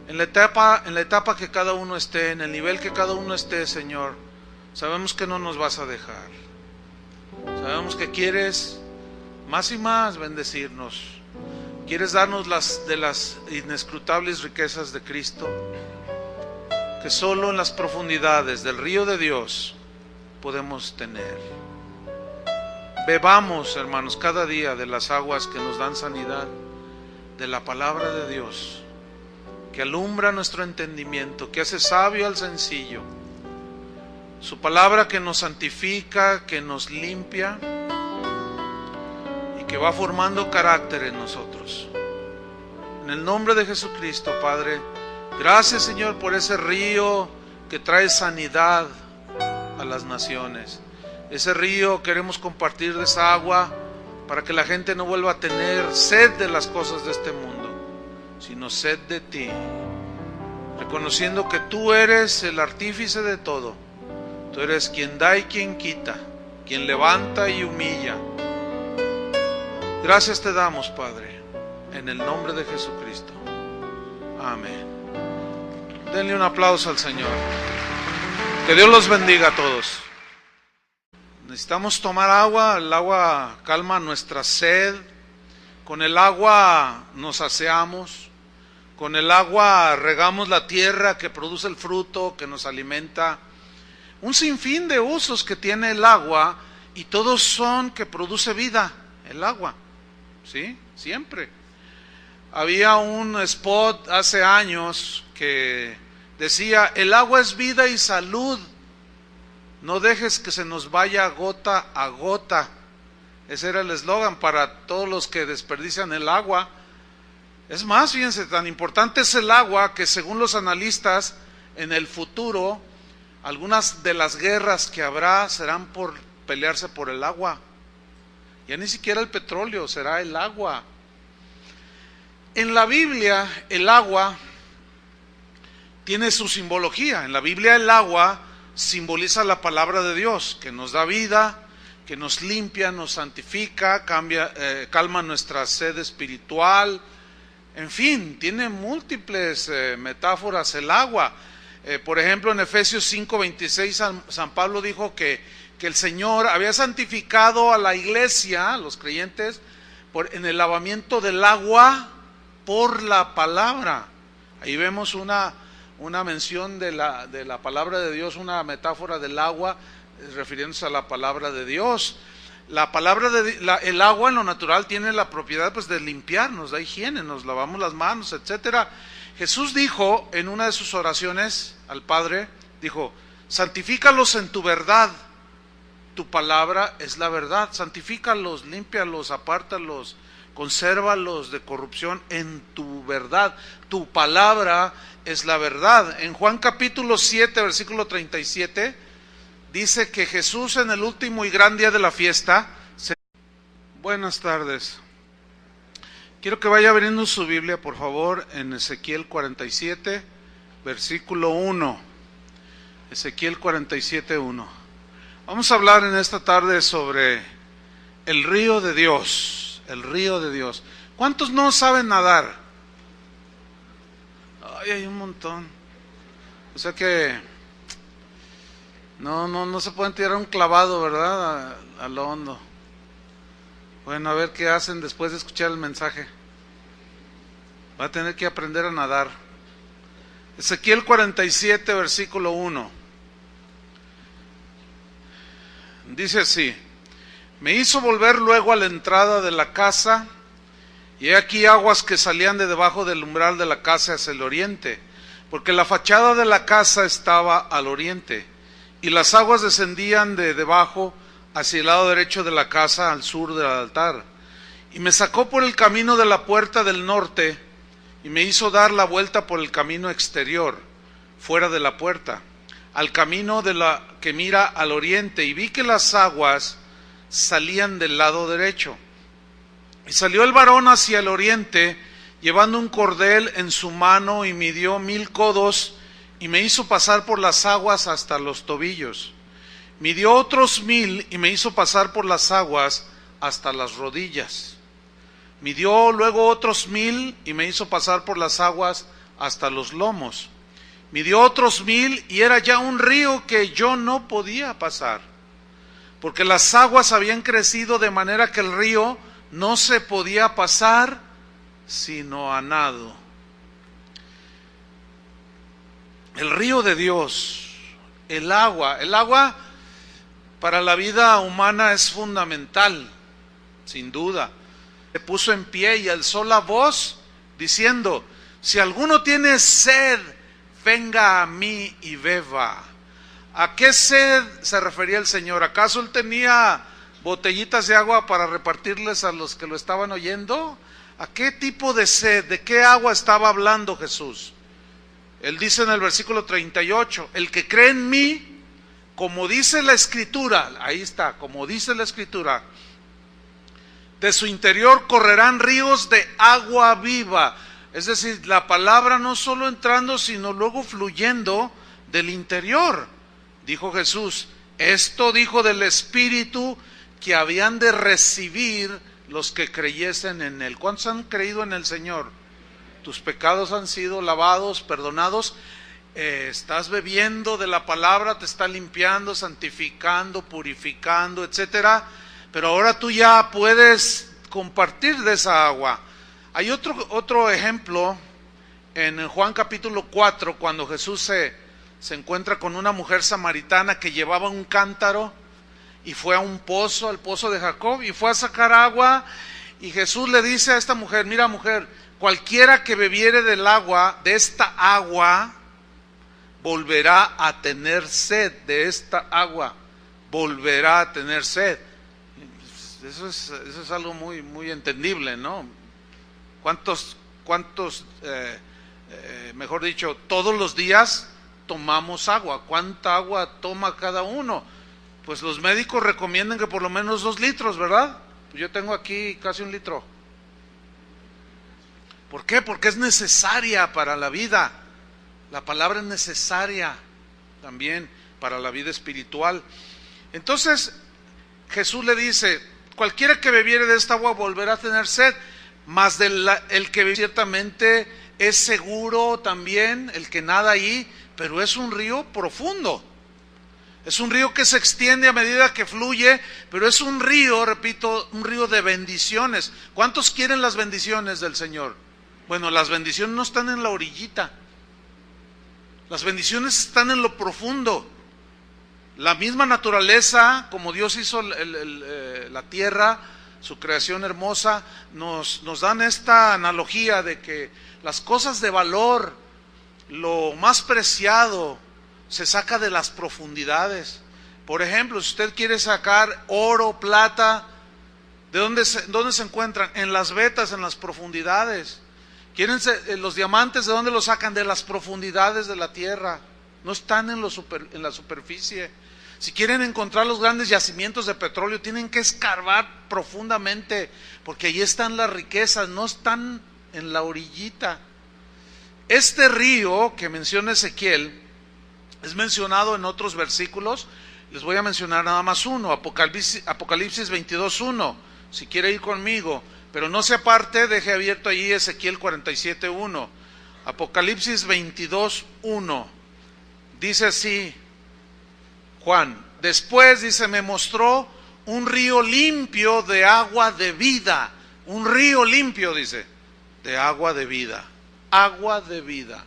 En la etapa que cada uno esté, en el nivel que cada uno esté, Señor, sabemos que no nos vas a dejar. Sabemos que quieres más y más bendecirnos. Quieres darnos de las inescrutables riquezas de Cristo, que solo en las profundidades del río de Dios podemos tener. Bebamos, hermanos, cada día de las aguas que nos dan sanidad, de la palabra de Dios, que alumbra nuestro entendimiento, que hace sabio al sencillo. Su palabra que nos santifica, que nos limpia y que va formando carácter en nosotros. En el nombre de Jesucristo, Padre, gracias, Señor, por ese río que trae sanidad a las naciones. Ese río queremos compartir de esa agua para que la gente no vuelva a tener sed de las cosas de este mundo, sino sed de ti, reconociendo que tú eres el artífice de todo. Tú eres quien da y quien quita, quien levanta y humilla. Gracias te damos, Padre, en el nombre de Jesucristo. Amén. Denle un aplauso al Señor. Que Dios los bendiga a todos. Necesitamos tomar agua. El agua calma nuestra sed. Con el agua nos aseamos. Con el agua regamos la tierra que produce el fruto, que nos alimenta. Un sinfín de usos que tiene el agua, y todos son que produce vida, el agua, ¿sí? Siempre. Había un spot hace años que decía: el agua es vida y salud, no dejes que se nos vaya gota a gota. Ese era el eslogan para todos los que desperdician el agua. Es más, fíjense, tan importante es el agua que, según los analistas, en el futuro algunas de las guerras que habrá serán por pelearse por el agua. Ya ni siquiera el petróleo, será el agua. En la Biblia el agua tiene su simbología. En la Biblia el agua simboliza la palabra de Dios, que nos da vida, que nos limpia, nos santifica, calma nuestra sed espiritual. En fin, tiene múltiples metáforas el agua. Por ejemplo, en Efesios 5:26 San Pablo dijo que el Señor había santificado a la iglesia, a los creyentes, en el lavamiento del agua por la palabra. Ahí vemos una mención de la palabra de Dios, una metáfora del agua refiriéndose a la palabra de Dios. La palabra el agua en lo natural tiene la propiedad, pues, de limpiarnos, da higiene, nos lavamos las manos, etcétera. Jesús dijo en una de sus oraciones al Padre, dijo: santifícalos en tu verdad. tu palabra es la verdad. Santifícalos, límpialos, apártalos, consérvalos de corrupción en tu verdad. Tu palabra es la verdad. En Juan capítulo 7, versículo 37, dice que Jesús en el último y gran día de la fiesta... Buenas tardes. Quiero que vaya abriendo su Biblia, por favor, en Ezequiel 47, versículo 1. Ezequiel 47, 1. Vamos a hablar en esta tarde sobre el río de Dios. El río de Dios. ¿Cuántos no saben nadar? Ay, hay un montón. O sea que no se pueden tirar un clavado, ¿verdad? A lo hondo. Bueno, a ver qué hacen después de escuchar el mensaje. Va a tener que aprender a nadar. Ezequiel 47, versículo 1. Dice así: me hizo volver luego a la entrada de la casa, y he aquí aguas que salían de debajo del umbral de la casa hacia el oriente, porque la fachada de la casa estaba al oriente, y las aguas descendían de debajo hacia el lado derecho de la casa, al sur del altar. Y me sacó por el camino de la puerta del norte, y me hizo dar la vuelta por el camino exterior, fuera de la puerta, al camino de la que mira al oriente, y vi que las aguas salían del lado derecho. Y salió el varón hacia el oriente, llevando un cordel en su mano, y midió 1000 codos, y me hizo pasar por las aguas hasta los tobillos. Midió otros 1000 y me hizo pasar por las aguas hasta las rodillas. Midió luego otros 1000 y me hizo pasar por las aguas hasta los lomos. Midió otros 1000 y era ya un río que yo no podía pasar, porque las aguas habían crecido de manera que el río no se podía pasar sino a nado. El río de Dios, el agua para la vida humana es fundamental, sin duda. Se puso en pie y alzó la voz diciendo: si alguno tiene sed, venga a mí y beba. ¿A qué sed se refería el Señor? ¿Acaso él tenía botellitas de agua para repartirles a los que lo estaban oyendo? ¿A qué tipo de sed, de qué agua estaba hablando Jesús? Él dice en el versículo 38, el que cree en mí, como dice la Escritura, ahí está, como dice la Escritura, de su interior correrán ríos de agua viva. Es decir, la palabra no solo entrando, sino luego fluyendo del interior. Dijo Jesús, esto dijo del Espíritu que habían de recibir los que creyesen en Él. ¿Cuántos han creído en el Señor? Tus pecados han sido lavados, perdonados. Estás bebiendo de la palabra, te está limpiando, santificando, purificando, etcétera. Pero ahora tú ya puedes compartir de esa agua. Hay otro ejemplo en Juan capítulo 4, cuando Jesús se encuentra con una mujer samaritana que llevaba un cántaro y fue a un pozo, al pozo de Jacob, y fue a sacar agua, y Jesús le dice a esta mujer: mira, mujer, cualquiera que bebiere del agua, de esta agua, volverá a tener sed. De esta agua volverá a tener sed. Eso es algo muy, muy entendible, ¿no? ¿Cuántos, mejor dicho, todos los días tomamos agua? ¿Cuánta agua toma cada uno? Pues los médicos recomiendan que por lo menos 2 litros, ¿verdad? Yo tengo aquí casi 1 litro. ¿Por qué? Porque es necesaria para la vida. La palabra es necesaria también para la vida espiritual. Entonces Jesús le dice: cualquiera que bebiere de esta agua volverá a tener sed, mas el que bebe ciertamente es seguro también, el que nada ahí, pero es un río profundo. Es un río que se extiende a medida que fluye, pero es un río, repito, un río de bendiciones. ¿Cuántos quieren las bendiciones del Señor? Bueno, las bendiciones no están en la orillita. Las bendiciones están en lo profundo. La misma naturaleza, como Dios hizo la tierra, su creación hermosa, nos dan esta analogía de que las cosas de valor, lo más preciado, se saca de las profundidades. Por ejemplo, si usted quiere sacar oro, plata, ¿de dónde se encuentran? En las vetas, en las profundidades. Los diamantes, ¿de dónde los sacan? De las profundidades de la tierra. No están en la superficie. Si quieren encontrar los grandes yacimientos de petróleo, tienen que escarbar profundamente, porque allí están las riquezas, no están en la orillita. Este río que menciona Ezequiel es mencionado en otros versículos. Les voy a mencionar nada más uno, Apocalipsis 22:1, si quiere ir conmigo, pero no se aparte, deje abierto allí Ezequiel 47:1. Apocalipsis 22:1, dice así Juan: después, dice, me mostró un río limpio de agua de vida. Un río limpio, dice, de agua de vida. Agua de vida.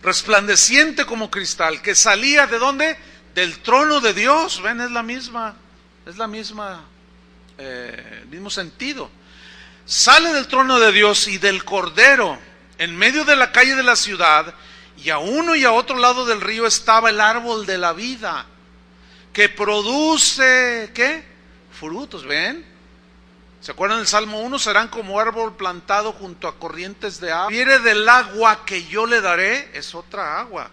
Resplandeciente como cristal, que salía ¿de dónde? Del trono de Dios. Ven, el mismo sentido. Sale del trono de Dios y del Cordero. En medio de la calle de la ciudad, y a uno y a otro lado del río, estaba el árbol de la vida, que produce, ¿qué? Frutos. ¿Ven? ¿Se acuerdan del Salmo 1? Serán como árbol plantado junto a corrientes de agua. Viene del agua que yo le daré, es otra agua,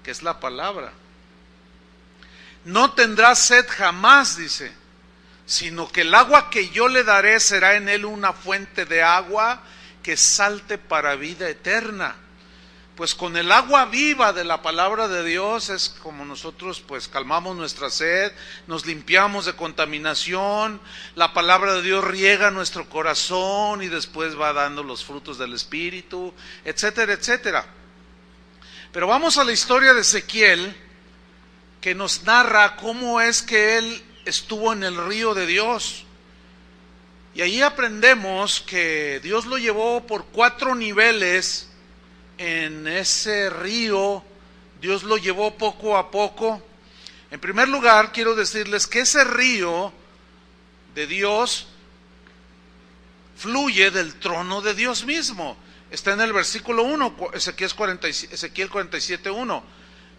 que es la palabra. No tendrá sed jamás, dice, sino que el agua que yo le daré será en él una fuente de agua que salte para vida eterna. Pues con el agua viva de la palabra de Dios es como nosotros pues calmamos nuestra sed, nos limpiamos de contaminación, la palabra de Dios riega nuestro corazón y después va dando los frutos del Espíritu, etcétera, etcétera. Pero vamos a la historia de Ezequiel, que nos narra cómo es que él estuvo en el río de Dios. Y ahí aprendemos que Dios lo llevó por 4 niveles. En ese río, Dios lo llevó poco a poco. En primer lugar, quiero decirles que ese río de Dios fluye del trono de Dios mismo. Está en el versículo 1, Ezequiel 47:1.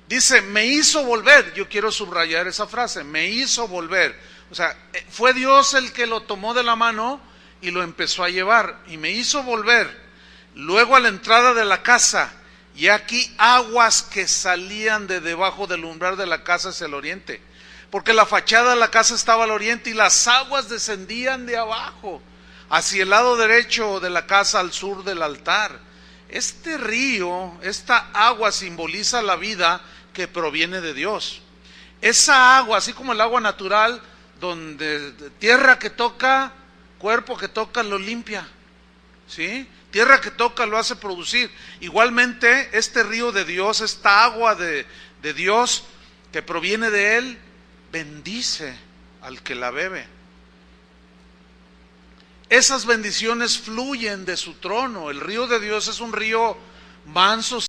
Dice, me hizo volver. Yo quiero subrayar esa frase, me hizo volver. O sea, fue Dios el que lo tomó de la mano y lo empezó a llevar. Y me hizo volver. Luego a la entrada de la casa, y aquí aguas que salían de debajo del umbral de la casa hacia el oriente, porque la fachada de la casa estaba al oriente y las aguas descendían de abajo hacia el lado derecho de la casa al sur del altar. Este río, esta agua simboliza la vida que proviene de Dios. Esa agua, así como el agua natural, donde tierra que toca, cuerpo que toca, lo limpia, ¿sí? Tierra que toca lo hace producir. Igualmente, este río de Dios, esta agua de Dios que proviene de Él, bendice al que la bebe. Esas bendiciones fluyen de su trono. El río de Dios es un río manso,